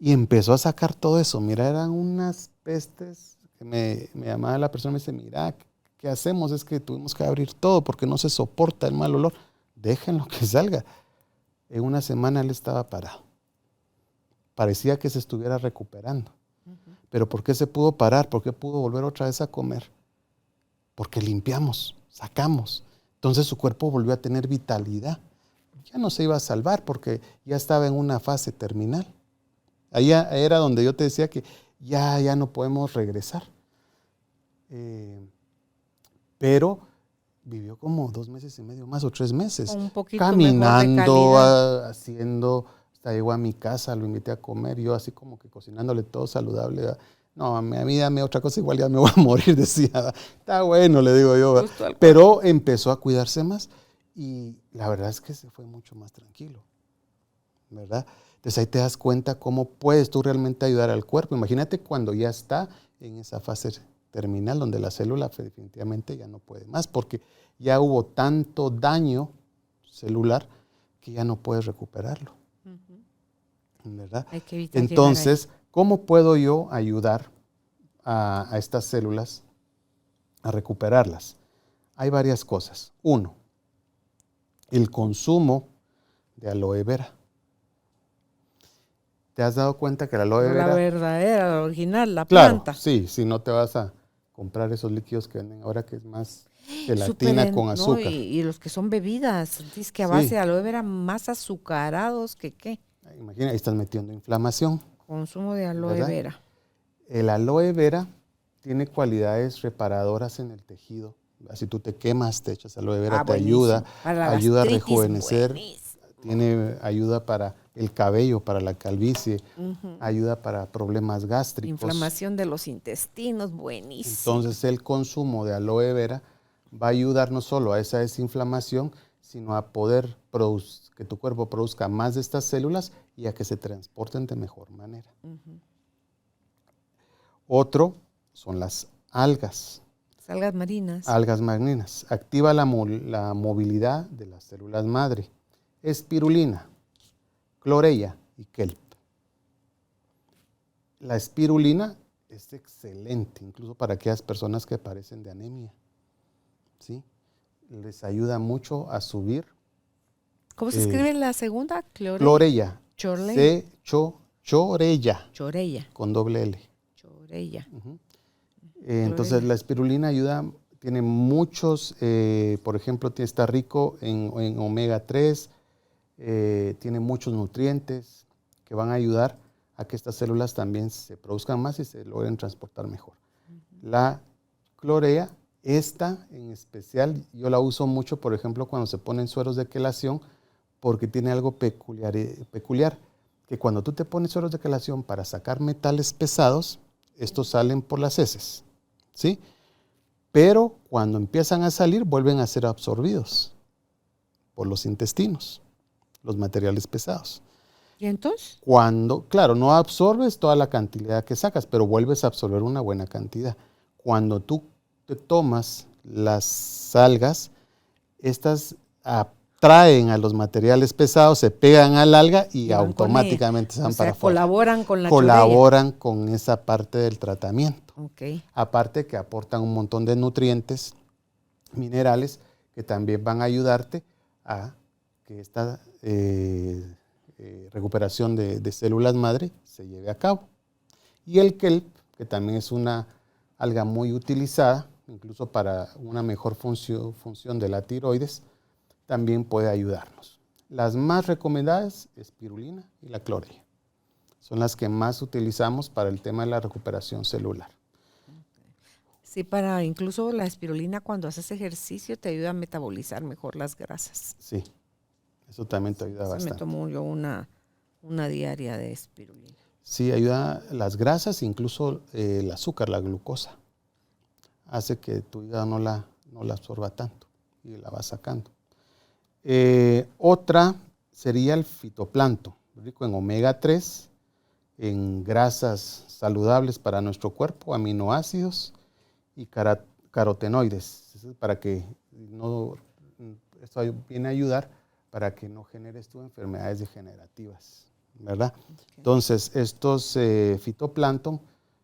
Y empezó a sacar todo eso. Mira, eran unas pestes que me llamaba la persona y me dice, mira, ¿qué hacemos? Es que tuvimos que abrir todo porque no se soporta el mal olor. Déjenlo que salga. En una semana él estaba parado. Parecía que se estuviera recuperando. Pero ¿por qué se pudo parar? ¿Por qué pudo volver otra vez a comer? Porque limpiamos, sacamos. Entonces su cuerpo volvió a tener vitalidad. Ya no se iba a salvar porque ya estaba en una fase terminal. Ahí era donde yo te decía que ya no podemos regresar. Pero vivió como 2 meses y medio más o 3 meses. Un poquito caminando, mejor de calidad. haciendo, hasta llegó a mi casa, lo invité a comer, yo así como que cocinándole todo saludable. ¿Verdad? No, a mí dame otra cosa, igual ya me voy a morir, decía. Está bueno, le digo yo. Pero empezó a cuidarse más y la verdad es que se fue mucho más tranquilo, ¿verdad? Entonces ahí te das cuenta cómo puedes tú realmente ayudar al cuerpo. Imagínate cuando ya está en esa fase terminal donde la célula definitivamente ya no puede más porque ya hubo tanto daño celular que ya no puedes recuperarlo, ¿verdad? Hay que evitar Entonces, ¿cómo puedo yo ayudar a estas células a recuperarlas? Hay varias cosas. 1, el consumo de aloe vera. ¿Te has dado cuenta que la aloe vera? La verdadera, la original, la Claro, planta. sí, si no te vas a comprar esos líquidos que venden ahora que es más gelatina con azúcar. No, y los que son bebidas, dices que a Sí. base de aloe vera más azucarados que qué. Imagina, ahí estás metiendo inflamación. Consumo de aloe ¿Verdad? vera. El aloe vera tiene cualidades reparadoras en el tejido. Si tú te quemas, te echas aloe vera, te buenísimo. ayuda, Para la ayuda a gastritis, rejuvenecer, buenísimo. tiene ayuda para el cabello, para la calvicie, ayuda para problemas gástricos. Inflamación de los intestinos, buenísimo. Entonces el consumo de aloe vera va a ayudar no solo a esa desinflamación, sino a poder que tu cuerpo produzca más de estas células y a que se transporten de mejor manera. Otro son las algas. Algas marinas. Algas marinas. Activa la movilidad de las células madre. Espirulina, clorella y kelp. La espirulina es excelente, incluso para aquellas personas que padecen de anemia. ¿Sí? Les ayuda mucho a subir. ¿Cómo se escribe la segunda? Clorella. Chorella. Chorella. Chorella. Con doble L. Chorella. Entonces la espirulina ayuda, tiene muchos, por ejemplo, está rico en omega 3, tiene muchos nutrientes que van a ayudar a que estas células también se produzcan más y se logren transportar mejor. La clorella, esta en especial, yo la uso mucho, por ejemplo, cuando se ponen sueros de quelación, porque tiene algo peculiar, que cuando tú te pones sueros de quelación para sacar metales pesados, estos salen por las heces, ¿sí? Pero cuando empiezan a salir, vuelven a ser absorbidos por los intestinos, los materiales pesados. ¿Y entonces? Claro, no absorbes toda la cantidad que sacas, pero vuelves a absorber una buena cantidad. Cuando tú te tomas las algas, estas atraen a los materiales pesados, se pegan al alga y automáticamente se van para afuera. Colaboran con la Colaboran con esa parte del tratamiento. Okay. Aparte que aportan un montón de nutrientes, minerales, que también van a ayudarte a que esta recuperación de células madre se lleve a cabo. Y el kelp, que también es una alga muy utilizada, incluso para una mejor función de la tiroides, también puede ayudarnos. Las más recomendadas, espirulina y la clorella. Son las que más utilizamos para el tema de la recuperación celular. Sí, para incluso la espirulina cuando haces ejercicio te ayuda a metabolizar mejor las grasas. Sí, eso también te ayuda bastante. Me tomo yo una diaria de espirulina. Sí, ayuda las grasas, incluso el azúcar, la glucosa. Hace que tu hígado no la absorba tanto y la va sacando. Otra sería el fitoplancton, rico en omega 3, en grasas saludables para nuestro cuerpo, aminoácidos y carotenoides. Para que esto viene a ayudar para que no generes tú enfermedades degenerativas, ¿verdad? Entonces, estos fitoplancton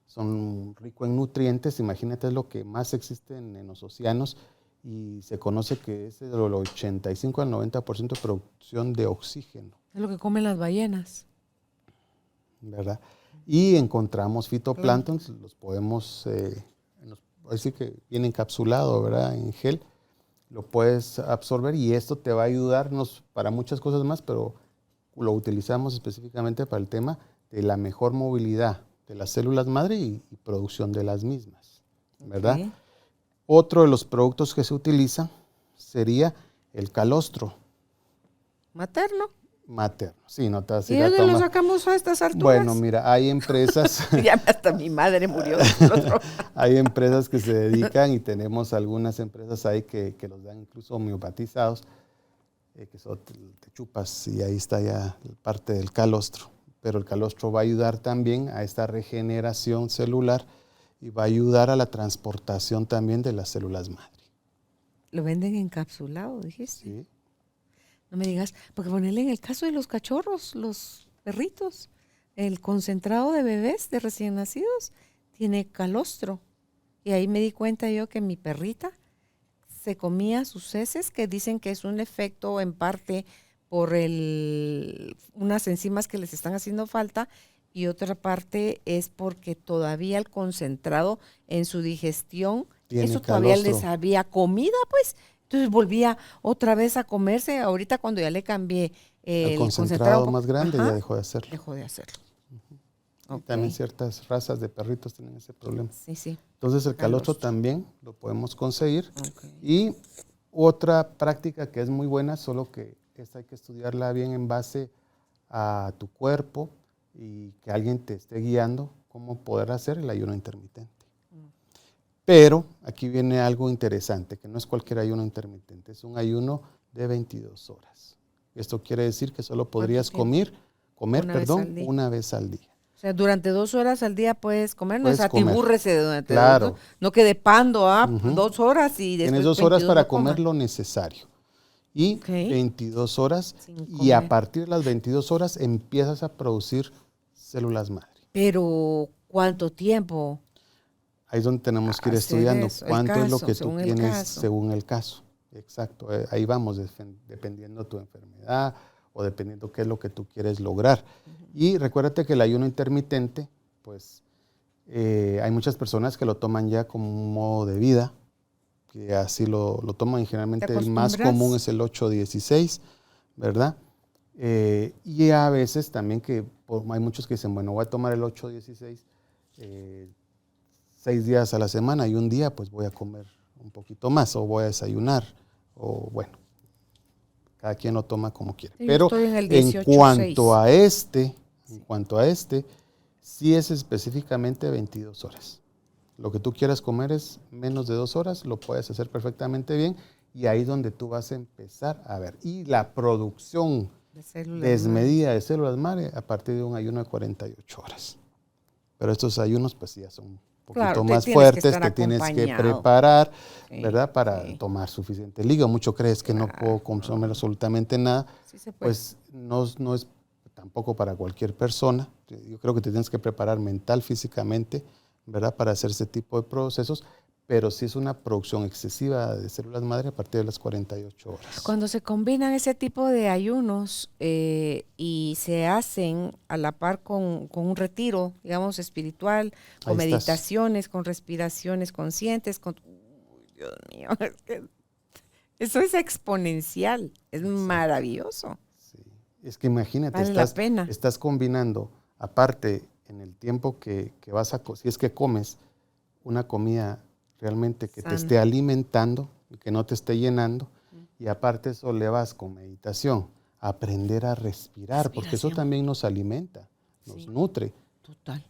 son ricos en nutrientes. Imagínate, es lo que más existe en los océanos y se conoce que es del 85 al 90% de producción de oxígeno. Es lo que comen las ballenas. ¿Verdad? Y encontramos fitoplancton, los podemos, decir que viene encapsulado, ¿verdad? En gel, lo puedes absorber y esto te va a ayudarnos para muchas cosas más, pero lo utilizamos específicamente para el tema de la mejor movilidad de las células madre y producción de las mismas, ¿verdad? Okay. Otro de los productos que se utiliza sería el calostro. ¿Materno? Materno, sí, no te vas a ir a tomar. ¿Y dónde lo sacamos a estas alturas? Bueno, mira, hay empresas... Ya hasta mi madre murió. Hay empresas que se dedican y tenemos algunas empresas ahí que los dan incluso homeopatizados, que son, te chupas y ahí está ya parte del calostro. Pero el calostro va a ayudar también a esta regeneración celular y va a ayudar a la transportación también de las células madre. ¿Lo venden encapsulado, dijiste? Sí. No me digas, porque ponerle en el caso de los cachorros, los perritos, el concentrado de bebés, de recién nacidos, tiene calostro. Y ahí me di cuenta yo que mi perrita se comía sus heces, que dicen que es un efecto en parte por unas enzimas que les están haciendo falta, y otra parte es porque todavía el concentrado en su digestión, tiene eso calostro. Todavía les había comida, pues. Entonces volvía otra vez a comerse. Ahorita cuando ya le cambié el concentrado más grande, ya dejó de hacerlo. Dejó de hacerlo. Okay. También ciertas razas de perritos tienen ese problema. Sí, sí. Entonces el calostro también lo podemos conseguir. Okay. Y otra práctica que es muy buena, solo que esta hay que estudiarla bien en base a tu cuerpo y que alguien te esté guiando cómo poder hacer el ayuno intermitente. Pero aquí viene algo interesante, que no es cualquier ayuno intermitente, es un ayuno de 22 horas. Esto quiere decir que solo podrías comer una vez al día. O sea, durante 2 horas al día puedes comer, no es atibúrrese durante claro. No quede pando, 2 horas y después tienes 2 horas para comer lo necesario. Y 22 horas, y a partir de las 22 horas empiezas a producir células madre. Pero, ¿cuánto tiempo? Ahí es donde tenemos que ir estudiando cuánto es lo que tú tienes según el caso. Exacto, ahí vamos, dependiendo de tu enfermedad o dependiendo qué es lo que tú quieres lograr. Y recuérdate que el ayuno intermitente, pues hay muchas personas que lo toman ya como un modo de vida, que así lo toman, y generalmente el más común es el 8-16, ¿verdad? Y a veces también que hay muchos que dicen, bueno, voy a tomar el 8-16, 6 días a la semana y un día pues voy a comer un poquito más o voy a desayunar o bueno, cada quien lo toma como quiere. Sí, pero en cuanto a este, sí es específicamente 22 horas. Lo que tú quieras comer es menos de 2 horas, lo puedes hacer perfectamente bien y ahí es donde tú vas a empezar a ver. Y la producción desmedida de células madre a partir de un ayuno de 48 horas. Pero estos ayunos pues ya son un poquito más fuertes, te tienes que preparar, ¿verdad? Para tomar suficiente líquido. Mucho crees que no puedo consumir absolutamente nada, pues no es tampoco para cualquier persona. Yo creo que te tienes que preparar mental, físicamente, ¿verdad? Para hacer ese tipo de procesos, pero sí es una producción excesiva de células madre a partir de las 48 horas. Cuando se combinan ese tipo de ayunos y se hacen a la par con un retiro, digamos, espiritual, con meditaciones, con respiraciones conscientes, Dios mío, eso es exponencial, es maravilloso. Sí. Es que imagínate, vale estás combinando, aparte en el tiempo que vas a, si es que comes una comida realmente que te esté alimentando y que no te esté llenando, y aparte eso le vas con meditación, a aprender a respirar, porque eso también nos alimenta, nos nutre. Total.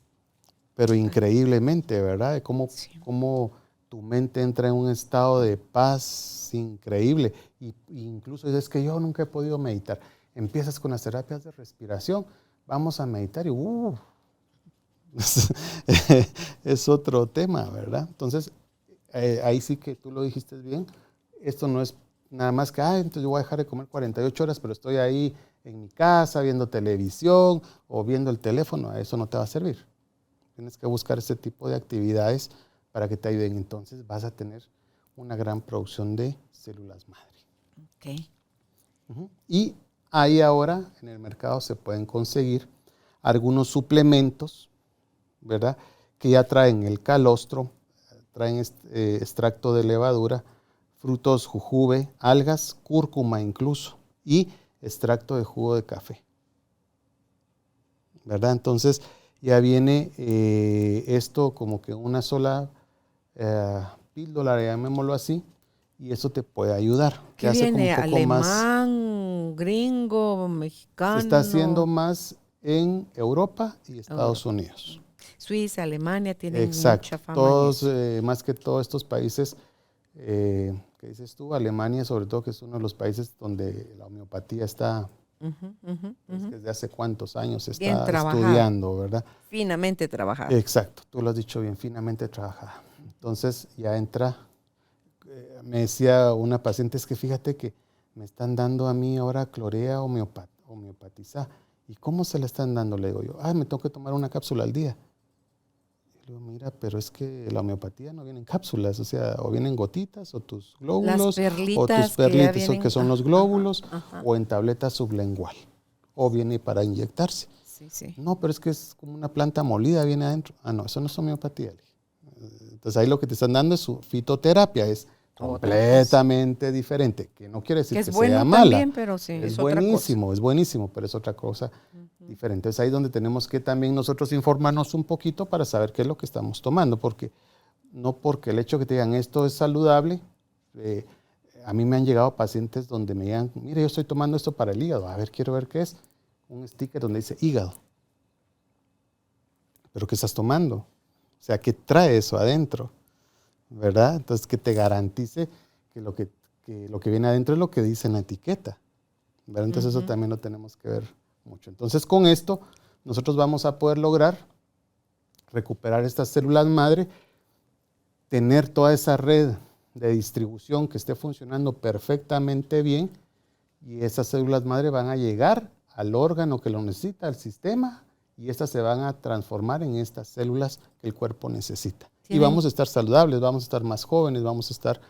Pero increíblemente, ¿verdad? Cómo tu mente entra en un estado de paz increíble. Y incluso es que yo nunca he podido meditar. Empiezas con las terapias de respiración, vamos a meditar y es otro tema, ¿verdad? Entonces, ahí sí que tú lo dijiste bien, esto no es nada más que, entonces yo voy a dejar de comer 48 horas, pero estoy ahí en mi casa viendo televisión o viendo el teléfono, a eso no te va a servir. Tienes que buscar ese tipo de actividades para que te ayuden. Entonces vas a tener una gran producción de células madre. Okay. Y ahí ahora en el mercado se pueden conseguir algunos suplementos, ¿verdad? Que ya traen el calostro, traen extracto de levadura, frutos jujube, algas, cúrcuma incluso, y extracto de jugo de café, ¿verdad? Entonces ya viene esto como que una sola píldora, llamémoslo así, y eso te puede ayudar. ¿Qué viene? ¿Alemán, gringo, mexicano? Se está haciendo más en Europa y Estados Unidos. Suiza, Alemania tienen exacto, mucha fama. Todos, más que todos estos países, ¿qué dices tú? Alemania, sobre todo, que es uno de los países donde la homeopatía está, desde hace cuántos años se está estudiando, ¿verdad? Finamente trabajada. Exacto, tú lo has dicho bien, finamente trabajada. Entonces ya entra, me decía una paciente, es que fíjate que me están dando a mí ahora clorea homeopatizada. ¿Y cómo se la están dando? Le digo yo, me tengo que tomar una cápsula al día. Y le digo, mira, pero es que la homeopatía no viene en cápsulas, o sea, o vienen gotitas, o tus glóbulos, o tus perlitas, que son los glóbulos, o en tableta sublingual, o viene para inyectarse. Sí. No, pero es que es como una planta molida, viene adentro. No, eso no es homeopatía. Entonces ahí lo que te están dando es su fitoterapia, es completamente diferente, que no quiere decir que sea mala. También, pero sí, es buenísimo, pero es otra cosa diferente. Es ahí donde tenemos que también nosotros informarnos un poquito para saber qué es lo que estamos tomando, porque no porque el hecho que te digan esto es saludable, a mí me han llegado pacientes donde me digan, mire, yo estoy tomando esto para el hígado, a ver, quiero ver qué es, un sticker donde dice hígado. ¿Pero qué estás tomando? O sea, ¿qué trae eso adentro? ¿Verdad? Entonces, que te garantice que lo que viene adentro es lo que dice en la etiqueta, ¿verdad? Entonces, eso también lo tenemos que ver mucho. Entonces, con esto, nosotros vamos a poder lograr recuperar estas células madre, tener toda esa red de distribución que esté funcionando perfectamente bien, y esas células madre van a llegar al órgano que lo necesita, al sistema, y estas se van a transformar en estas células que el cuerpo necesita. Y vamos a estar saludables, vamos a estar más jóvenes, vamos a estar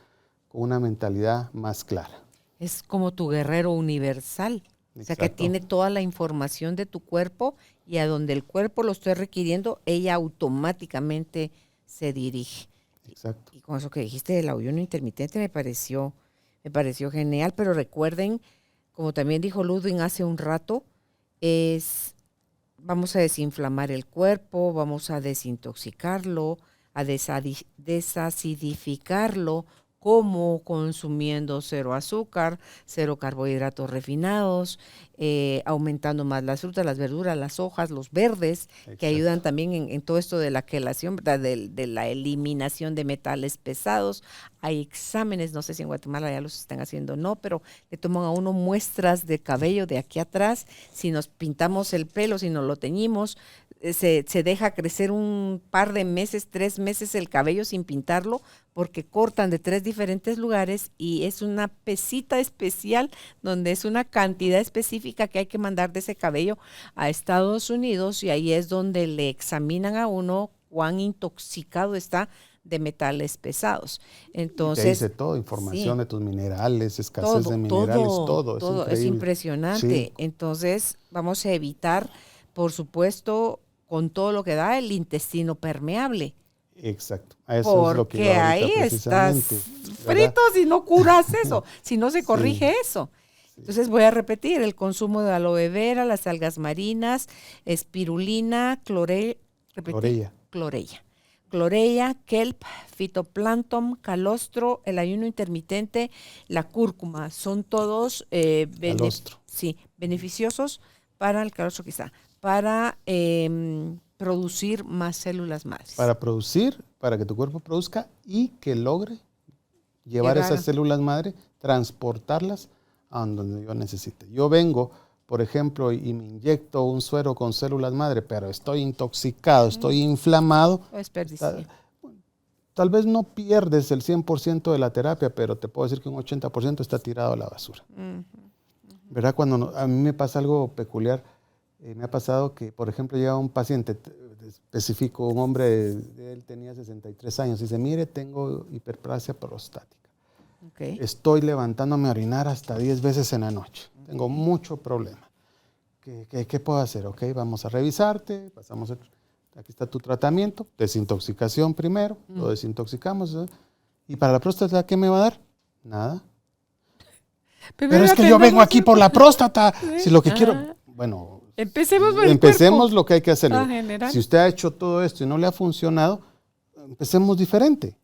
con una mentalidad más clara. Es como tu guerrero universal. Exacto. O sea, que tiene toda la información de tu cuerpo y a donde el cuerpo lo esté requiriendo, ella automáticamente se dirige. Exacto. Y con eso que dijiste del ayuno intermitente me pareció genial, pero recuerden, como también dijo Ludwig hace un rato, vamos a desinflamar el cuerpo, vamos a desintoxicarlo, a desacidificarlo, como consumiendo 0 azúcar, 0 carbohidratos refinados, aumentando más las frutas, las verduras, las hojas, los verdes, que ayudan también en todo esto de la quelación, ¿verdad? De la eliminación de metales pesados. Hay exámenes, no sé si en Guatemala ya los están haciendo o no, pero le toman a uno muestras de cabello de aquí atrás, si nos pintamos el pelo, si nos lo teñimos, se deja crecer un par de meses, 3 meses el cabello sin pintarlo, porque cortan de 3 diferentes lugares y es una pesita especial donde es una cantidad específica que hay que mandar de ese cabello a Estados Unidos, y ahí es donde le examinan a uno cuán intoxicado está de metales pesados. Entonces, te dice todo, información de tus minerales, escasez de minerales, todo. Es impresionante. Sí. Entonces, vamos a evitar, por supuesto, con todo lo que da el intestino permeable. Exacto. Eso es lo que ahí estás frito si no curas eso, si no se corrige eso. Entonces voy a repetir: el consumo de aloe vera, las algas marinas, espirulina, clorella, kelp, fitoplancton, calostro, el ayuno intermitente, la cúrcuma, son todos beneficiosos para el calostro, quizá, para producir más células madres. Para que tu cuerpo produzca y que logre llevar esas células madre, transportarlas a donde yo necesite. Yo vengo, por ejemplo, y me inyecto un suero con células madre, pero estoy intoxicado, estoy inflamado. tal vez no pierdes el 100% de la terapia, pero te puedo decir que un 80% está tirado a la basura. ¿Verdad? Cuando a mí me pasa algo peculiar, me ha pasado que, por ejemplo, llega un paciente específico, un hombre, él tenía 63 años, y dice, mire, tengo hiperplasia prostática. Okay. Estoy levantándome a orinar hasta 10 veces en la noche. Tengo mucho problema. ¿Qué puedo hacer? Ok, vamos a revisarte, aquí está tu tratamiento, desintoxicación primero, lo desintoxicamos. Y para la próstata, ¿qué me va a dar? Nada. Pero es que yo vengo aquí por la próstata. Si lo que quiero, bueno, empecemos lo que hay que hacer. Si usted ha hecho todo esto y no le ha funcionado, empecemos diferente.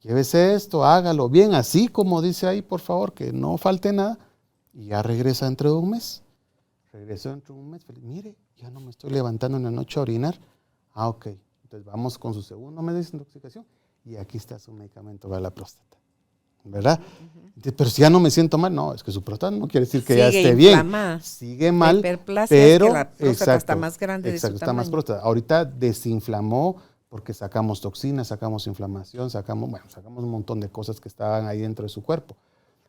Llévese esto, hágalo bien, así como dice ahí, por favor, que no falte nada. Y ya regresa dentro de un mes. Regresó dentro de un mes. Mire, ya no me estoy levantando en la noche a orinar. Ah, ok. Entonces vamos con su segundo mes de desintoxicación. Y aquí está su medicamento para la próstata. ¿Verdad? Pero si ya no me siento mal, no, es que su próstata no quiere decir que ya esté inflamada. Bien. Sigue mal, pero es que la próstata está más grande de su está más próstata. Ahorita desinflamó porque sacamos toxinas, sacamos inflamación, sacamos un montón de cosas que estaban ahí dentro de su cuerpo.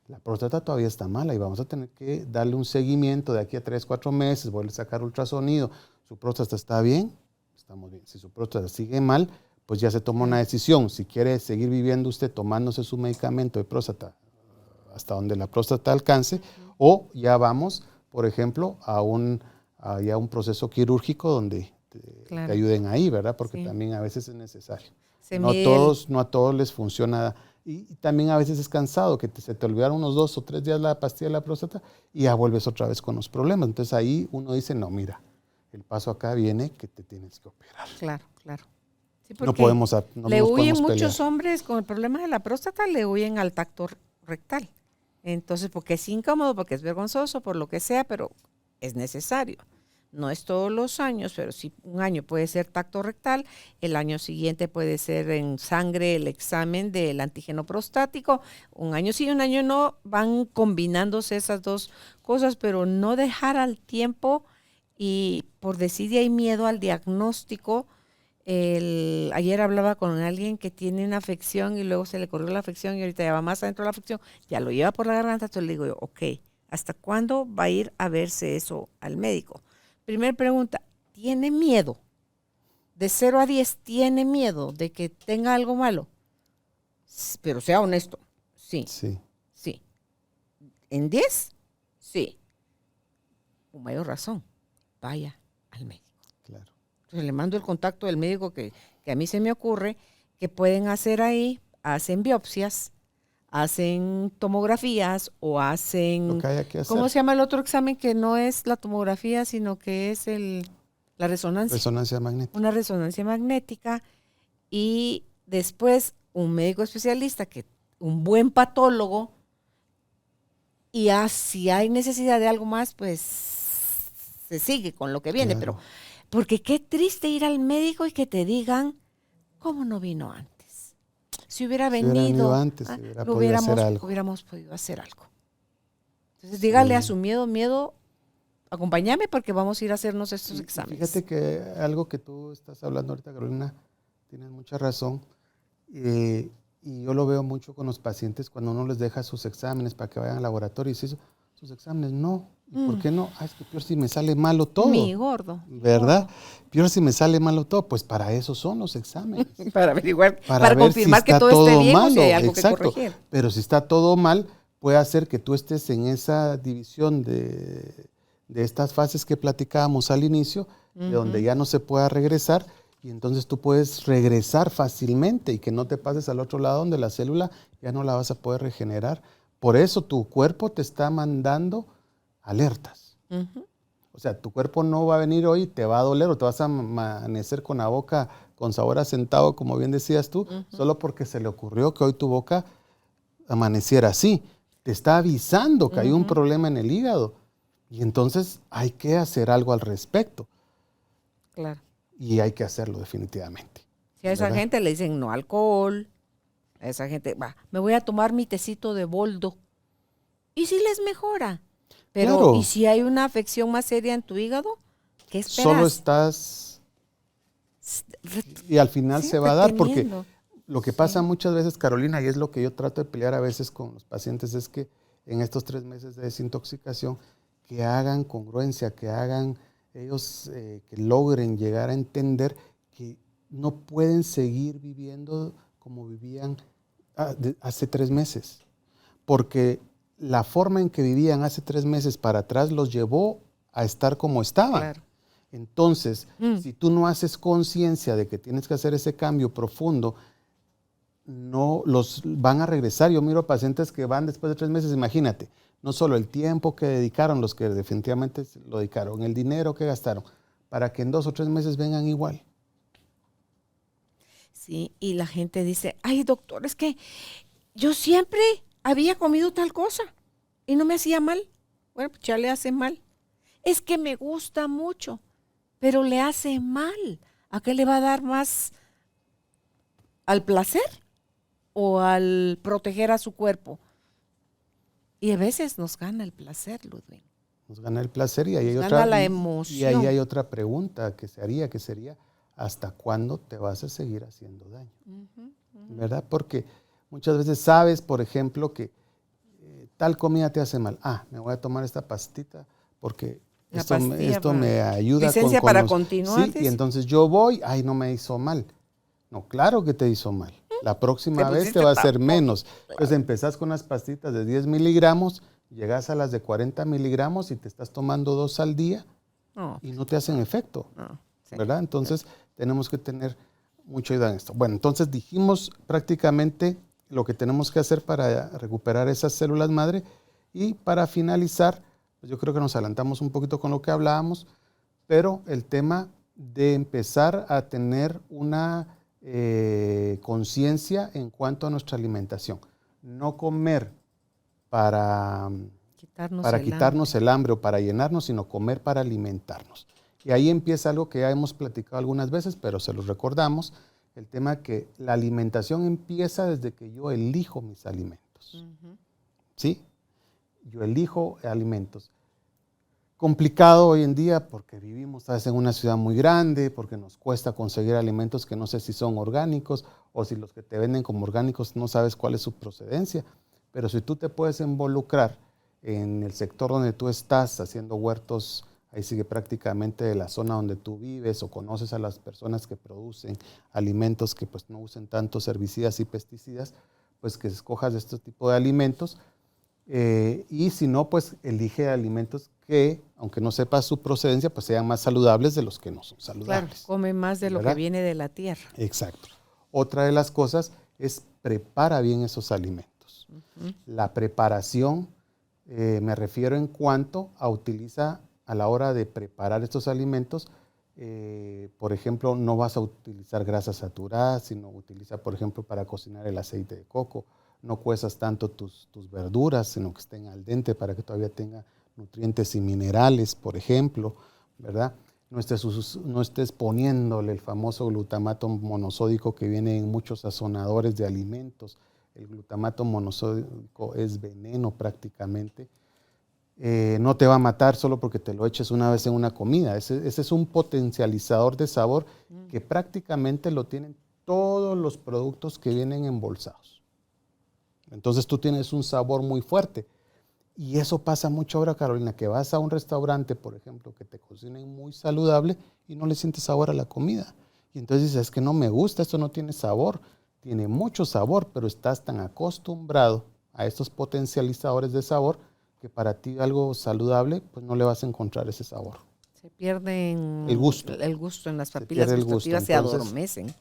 La próstata todavía está mala y vamos a tener que darle un seguimiento de aquí a 3, 4 meses, volver a sacar ultrasonido. ¿Su próstata está bien? Estamos bien. Si su próstata sigue mal, pues ya se toma una decisión. Si quiere seguir viviendo usted tomándose su medicamento de próstata hasta donde la próstata alcance, o ya vamos, por ejemplo, a un proceso quirúrgico donde te ayuden ahí, ¿verdad? Porque también a veces es necesario. No a todos les funciona. Y también a veces es cansado, que se te olvidaron unos 2 o 3 días la pastilla de la próstata y ya vuelves otra vez con los problemas. Entonces ahí uno dice, no, mira, el paso acá viene que te tienes que operar. Claro. Sí, no podemos le huyen muchos hombres con el problema de la próstata, le huyen al tacto rectal. Entonces, porque es incómodo, porque es vergonzoso, por lo que sea, pero es necesario. No es todos los años, pero sí un año puede ser tacto rectal, el año siguiente puede ser en sangre el examen del antígeno prostático, un año sí, un año no, van combinándose esas dos cosas, pero no dejar al tiempo y por decir hay miedo al diagnóstico. Ayer hablaba con alguien que tiene una afección y luego se le corrió la afección y ahorita ya va más adentro de la afección, ya lo lleva por la garganta, entonces le digo yo, ok, ¿hasta cuándo va a ir a verse eso al médico? Primera pregunta, ¿tiene miedo? De 0 a 10, ¿tiene miedo de que tenga algo malo? Pero sea honesto, sí. ¿En 10? Sí. Con mayor razón, vaya al médico. Claro. Entonces le mando el contacto del médico que a mí se me ocurre que pueden hacer ahí, hacen biopsias, hacen tomografías o hacen... Lo que haya que hacer. ¿Cómo se llama el otro examen que no es la tomografía, sino que es la resonancia? Resonancia magnética. Una resonancia magnética y después un médico especialista, un buen patólogo, y si hay necesidad de algo más, pues se sigue con lo que viene. Claro. Pero porque qué triste ir al médico y que te digan, ¿cómo no vino antes? Si hubiera venido antes, hubiéramos podido hacer algo. Entonces dígale a su miedo, acompáñame porque vamos a ir a hacernos estos exámenes. Fíjate que algo que tú estás hablando ahorita, Carolina, tienes mucha razón. Y yo lo veo mucho con los pacientes cuando uno les deja sus exámenes para que vayan al laboratorio y dice, sus exámenes no. ¿Y por qué no? Es que peor si me sale malo todo. Mi gordo. ¿Verdad? Peor si me sale malo todo. Pues para eso son los exámenes. Para averiguar, para confirmar si que todo esté bien malo. O si hay algo Exacto. que corregir. Pero si está todo mal, puede hacer que tú estés en esa división de estas fases que platicábamos al inicio, de donde ya no se pueda regresar, y entonces tú puedes regresar fácilmente y que no te pases al otro lado donde la célula ya no la vas a poder regenerar. Por eso tu cuerpo te está mandando alertas. O sea, tu cuerpo no va a venir hoy y te va a doler o te vas a amanecer con la boca con sabor a centavo, como bien decías tú, solo porque se le ocurrió que hoy tu boca amaneciera así. Te está avisando que hay un problema en el hígado y entonces hay que hacer algo al respecto. Claro. Y hay que hacerlo definitivamente. Si a esa gente le dicen no alcohol, a esa gente, me voy a tomar mi tecito de boldo. ¿Y si les mejora? Pero, claro. ¿y si hay una afección más seria en tu hígado? ¿Qué esperas? Solo estás... Y al final se va a dar porque Lo que pasa muchas veces, Carolina, y es lo que yo trato de pelear a veces con los pacientes, es que en estos 3 meses de desintoxicación, que hagan congruencia, que hagan ellos, que logren llegar a entender que no pueden seguir viviendo como vivían hace 3 meses. Porque la forma en que vivían hace 3 meses para atrás los llevó a estar como estaban. Claro. Entonces, si tú no haces conciencia de que tienes que hacer ese cambio profundo, no los van a regresar. Yo miro pacientes que van después de 3 meses, imagínate, no solo el tiempo que dedicaron, los que definitivamente lo dedicaron, el dinero que gastaron, para que en 2 o 3 meses vengan igual. Sí, y la gente dice, ay doctor, es que yo siempre había comido tal cosa y no me hacía mal. Bueno, pues ya le hace mal. Es que me gusta mucho, pero le hace mal. ¿A qué le va a dar más? ¿Al placer o al proteger a su cuerpo? Y a veces nos gana el placer, Ludwig. Nos gana el placer y ahí hay Nos otra, gana la y emoción. ahí hay otra pregunta que sería, ¿hasta cuándo te vas a seguir haciendo daño? ¿Verdad? Porque muchas veces sabes, por ejemplo, que tal comida te hace mal. Me voy a tomar esta pastita porque esto me ayuda. Licencia para continuar. Sí, y entonces yo voy, no me hizo mal. No, claro que te hizo mal. La próxima vez te va a hacer menos. Entonces empezás con unas pastitas de 10 miligramos, llegas a las de 40 miligramos y te estás tomando 2 al día y no te hacen efecto. ¿Verdad? Entonces tenemos que tener mucho cuidado en esto. Bueno, entonces dijimos prácticamente lo que tenemos que hacer para recuperar esas células madre y para finalizar, pues yo creo que nos adelantamos un poquito con lo que hablábamos, pero el tema de empezar a tener una conciencia en cuanto a nuestra alimentación. No comer para quitarnos el hambre o para llenarnos, sino comer para alimentarnos. Y ahí empieza algo que ya hemos platicado algunas veces, pero se los recordamos, el tema que la alimentación empieza desde que yo elijo mis alimentos. ¿Sí? Yo elijo alimentos. Complicado hoy en día porque vivimos tal vez en una ciudad muy grande, porque nos cuesta conseguir alimentos que no sé si son orgánicos o si los que te venden como orgánicos no sabes cuál es su procedencia. Pero si tú te puedes involucrar en el sector donde tú estás haciendo huertos, ahí sigue prácticamente de la zona donde tú vives o conoces a las personas que producen alimentos que pues no usen tantos herbicidas y pesticidas, pues que escojas este tipo de alimentos. Y si no, pues elige alimentos que, aunque no sepas su procedencia, pues sean más saludables de los que no son saludables. Claro, come más de lo que viene de la tierra. Exacto. Otra de las cosas es prepara bien esos alimentos. La preparación, me refiero en cuanto a utiliza a la hora de preparar estos alimentos, por ejemplo, no vas a utilizar grasas saturadas, sino utiliza, por ejemplo, para cocinar el aceite de coco. No cuezas tanto tus verduras, sino que estén al dente para que todavía tenga nutrientes y minerales, por ejemplo, ¿verdad? No estés poniéndole el famoso glutamato monosódico que viene en muchos sazonadores de alimentos. El glutamato monosódico es veneno prácticamente. No te va a matar solo porque te lo eches una vez en una comida. Ese es un potencializador de sabor que prácticamente lo tienen todos los productos que vienen embolsados. Entonces tú tienes un sabor muy fuerte. Y eso pasa mucho ahora, Carolina, que vas a un restaurante, por ejemplo, que te cocinen muy saludable y no le sientes sabor a la comida. Y entonces dices, es que no me gusta, esto no tiene sabor. Tiene mucho sabor, pero estás tan acostumbrado a estos potencializadores de sabor que para ti algo saludable, pues no le vas a encontrar ese sabor. Se pierde el gusto en las papilas gustativas, se adormecen.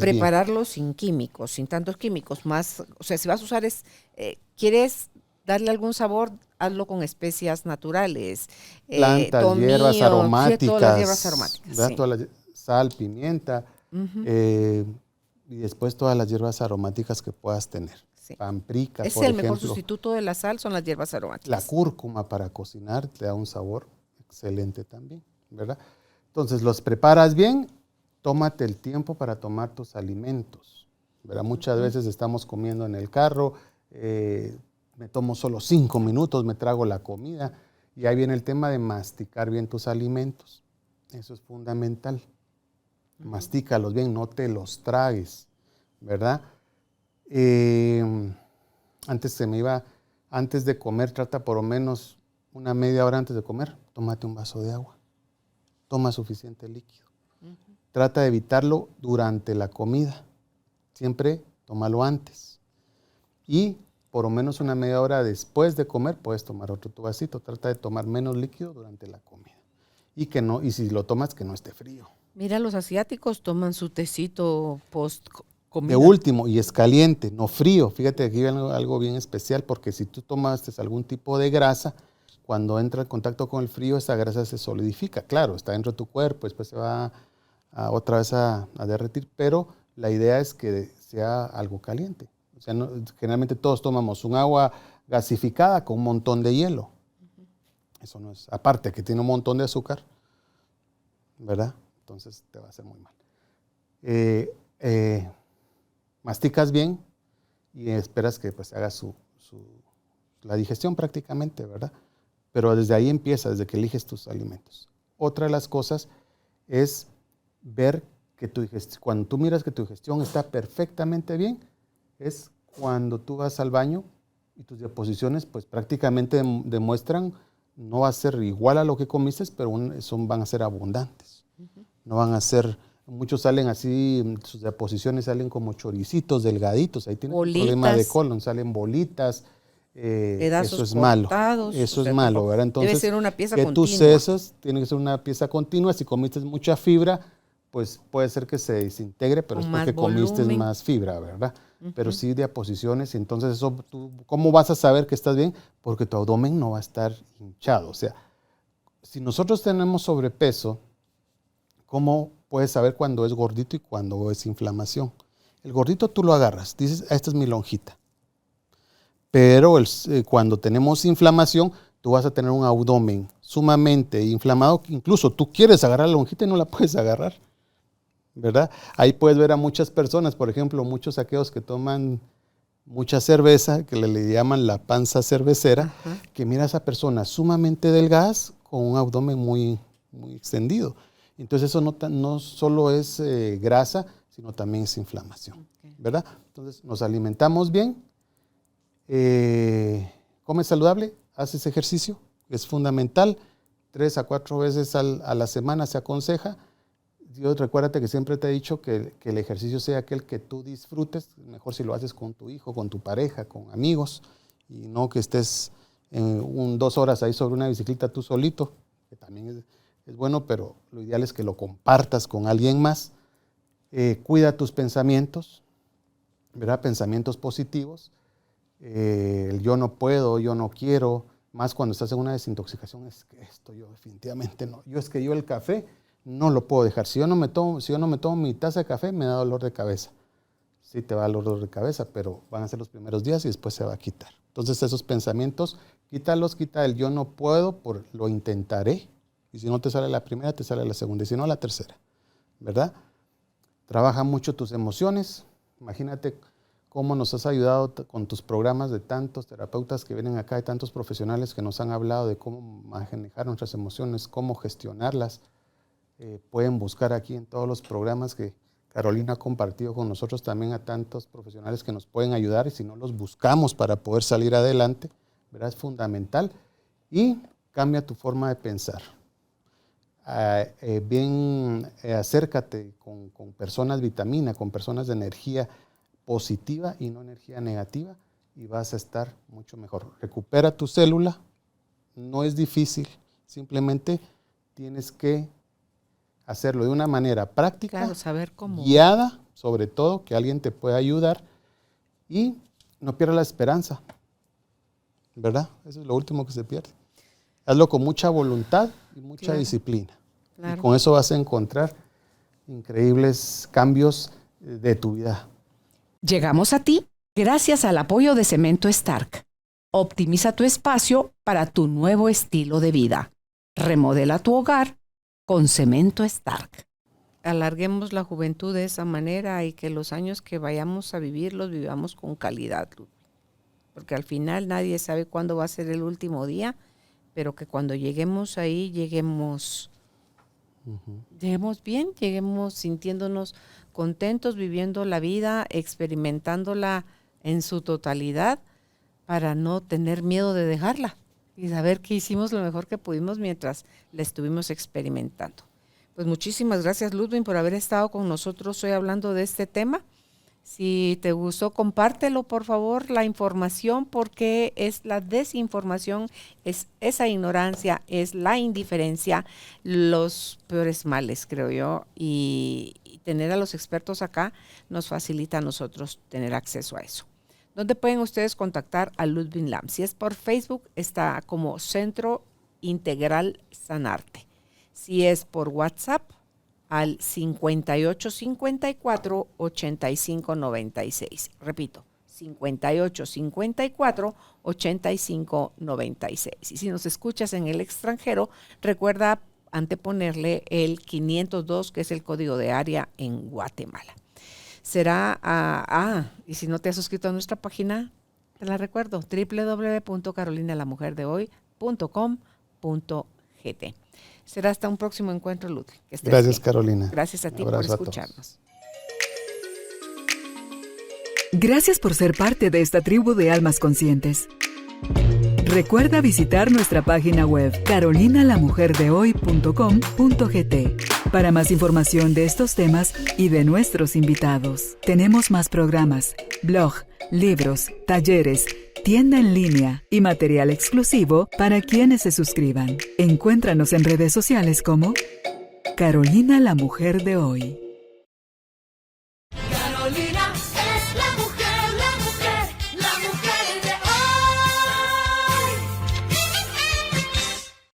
Prepararlo sin químicos, sin tantos químicos, más, o sea, si vas a usar quieres darle algún sabor, hazlo con especias naturales. Plantas, tomillo, hierbas aromáticas. Todas las hierbas aromáticas. Sí. Toda la sal, pimienta, y después todas las hierbas aromáticas que puedas tener. Sí. Paprika, por ejemplo. Mejor sustituto de la sal son las hierbas aromáticas. La cúrcuma para cocinar te da un sabor excelente también, ¿verdad? Entonces los preparas bien. Tómate el tiempo para tomar tus alimentos, ¿verdad? Muchas veces estamos comiendo en el carro, me tomo solo 5 minutos, me trago la comida y ahí viene el tema de masticar bien tus alimentos. Eso es fundamental. Mastícalos bien, no te los tragues, ¿verdad? Antes de comer, trata por lo menos una media hora antes de comer, tómate un vaso de agua. Toma suficiente líquido. Trata de evitarlo durante la comida. Siempre tómalo antes. Y por lo menos una media hora después de comer puedes tomar otro tu vasito. Trata de tomar menos líquido durante la comida. Y si lo tomas, que no esté frío. Mira, los asiáticos toman su tecito post comida. De último, y es caliente, no frío. Fíjate, aquí hay algo bien especial, porque si tú tomaste algún tipo de grasa, cuando entra en contacto con el frío, esa grasa se solidifica. Claro, está dentro de tu cuerpo, después se va otra vez a derretir, pero la idea es que sea algo caliente. O sea, generalmente todos tomamos un agua gasificada con un montón de hielo. Eso no es, aparte que tiene un montón de azúcar, ¿verdad? Entonces te va a hacer muy mal. Masticas bien y esperas que pues haga la digestión prácticamente, ¿verdad? Pero desde ahí empieza, desde que eliges tus alimentos. Otra de las cosas es ver que cuando tú miras que tu digestión está perfectamente bien, es cuando tú vas al baño y tus deposiciones pues prácticamente demuestran, no va a ser igual a lo que comiste, pero van a ser abundantes. No van a ser, muchos salen así, sus deposiciones salen como choricitos, delgaditos, ahí tienen un problema de colon, salen bolitas. Eso es malo. Eso es malo, ¿verdad? Entonces, debe ser una pieza que continua. tus sesos tienen que ser una pieza continua. Si comiste mucha fibra, pues puede ser que se desintegre, pero es porque comiste más fibra, ¿verdad? Pero sí deposiciones. Entonces, eso, ¿cómo vas a saber que estás bien? Porque tu abdomen no va a estar hinchado. O sea, si nosotros tenemos sobrepeso, ¿cómo puedes saber cuándo es gordito y cuándo es inflamación? El gordito tú lo agarras, dices, esta es mi lonjita. Pero cuando tenemos inflamación, tú vas a tener un abdomen sumamente inflamado, que incluso tú quieres agarrar la lonjita y no la puedes agarrar, ¿verdad? Ahí puedes ver a muchas personas, por ejemplo, muchos aquellos que toman mucha cerveza, que le llaman la panza cervecera, que mira a esa persona sumamente delgada con un abdomen muy, muy extendido. Entonces eso no solo es grasa, sino también es inflamación, ¿verdad? Entonces nos alimentamos bien, comes saludable, haces ejercicio, es fundamental, 3 a 4 veces a la semana se aconseja. Dios, recuérdate que siempre te he dicho que el ejercicio sea aquel que tú disfrutes, mejor si lo haces con tu hijo, con tu pareja, con amigos, y no que estés 2 horas ahí sobre una bicicleta tú solito, que también es bueno, pero lo ideal es que lo compartas con alguien más. Cuida tus pensamientos, ¿verdad? Pensamientos positivos. El yo no puedo, yo no quiero, más cuando estás en una desintoxicación, es que esto yo definitivamente no. Yo el café no lo puedo dejar. Si yo no me tomo mi taza de café, me da dolor de cabeza. Sí te va a dar dolor de cabeza, pero van a ser los primeros días y después se va a quitar. Entonces esos pensamientos, quita el yo no puedo por lo intentaré. Y si no te sale la primera, te sale la segunda. Y si no, la tercera, ¿verdad? Trabaja mucho tus emociones. Imagínate cómo nos has ayudado con tus programas de tantos terapeutas que vienen acá, de tantos profesionales que nos han hablado de cómo manejar nuestras emociones, cómo gestionarlas. Pueden buscar aquí en todos los programas que Carolina ha compartido con nosotros también a tantos profesionales que nos pueden ayudar, y si no los buscamos para poder salir adelante, ¿verdad? Es fundamental. Y cambia tu forma de pensar. Acércate con personas vitamina, con personas de energía positiva y no energía negativa, y vas a estar mucho mejor. Recupera tu célula, no es difícil, simplemente tienes que hacerlo de una manera práctica, claro, saber cómo, guiada, sobre todo, que alguien te pueda ayudar, y no pierdas la esperanza, ¿verdad? Eso es lo último que se pierde. Hazlo con mucha voluntad y mucha disciplina. Claro. Y con eso vas a encontrar increíbles cambios de tu vida. Llegamos a ti gracias al apoyo de Cemento Stark. Optimiza tu espacio para tu nuevo estilo de vida. Remodela tu hogar con Cemento Stark. Alarguemos la juventud de esa manera y que los años que vayamos a vivir los vivamos con calidad, porque al final nadie sabe cuándo va a ser el último día, pero que cuando lleguemos ahí lleguemos Lleguemos bien, lleguemos sintiéndonos contentos, viviendo la vida, experimentándola en su totalidad, para no tener miedo de dejarla y saber que hicimos lo mejor que pudimos mientras la estuvimos experimentando. Pues muchísimas gracias, Ludwig, por haber estado con nosotros hoy hablando de este tema. Si te gustó, compártelo, por favor, la información, porque es la desinformación, es esa ignorancia, es la indiferencia, los peores males, creo yo, y tener a los expertos acá nos facilita a nosotros tener acceso a eso. ¿Dónde pueden ustedes contactar a Ludwig Lam? Si es por Facebook, está como Centro Integral Sanarte. Si es por WhatsApp, al 5854-8596. Repito, 5854-8596. Y si nos escuchas en el extranjero, recuerda anteponerle el 502, que es el código de área en Guatemala. Será, y si no te has suscrito a nuestra página, te la recuerdo, www.carolinalamujerdehoy.com.gt. Será hasta un próximo encuentro, Ludwig. Gracias, bien, Carolina. Gracias a ti por escucharnos. Gracias por ser parte de esta tribu de almas conscientes. Recuerda visitar nuestra página web carolinalamujerdehoy.com.gt para más información de estos temas y de nuestros invitados. Tenemos más programas, blog, libros, talleres, tienda en línea y material exclusivo para quienes se suscriban. Encuéntranos en redes sociales como Carolina la Mujer de Hoy. Carolina es la mujer.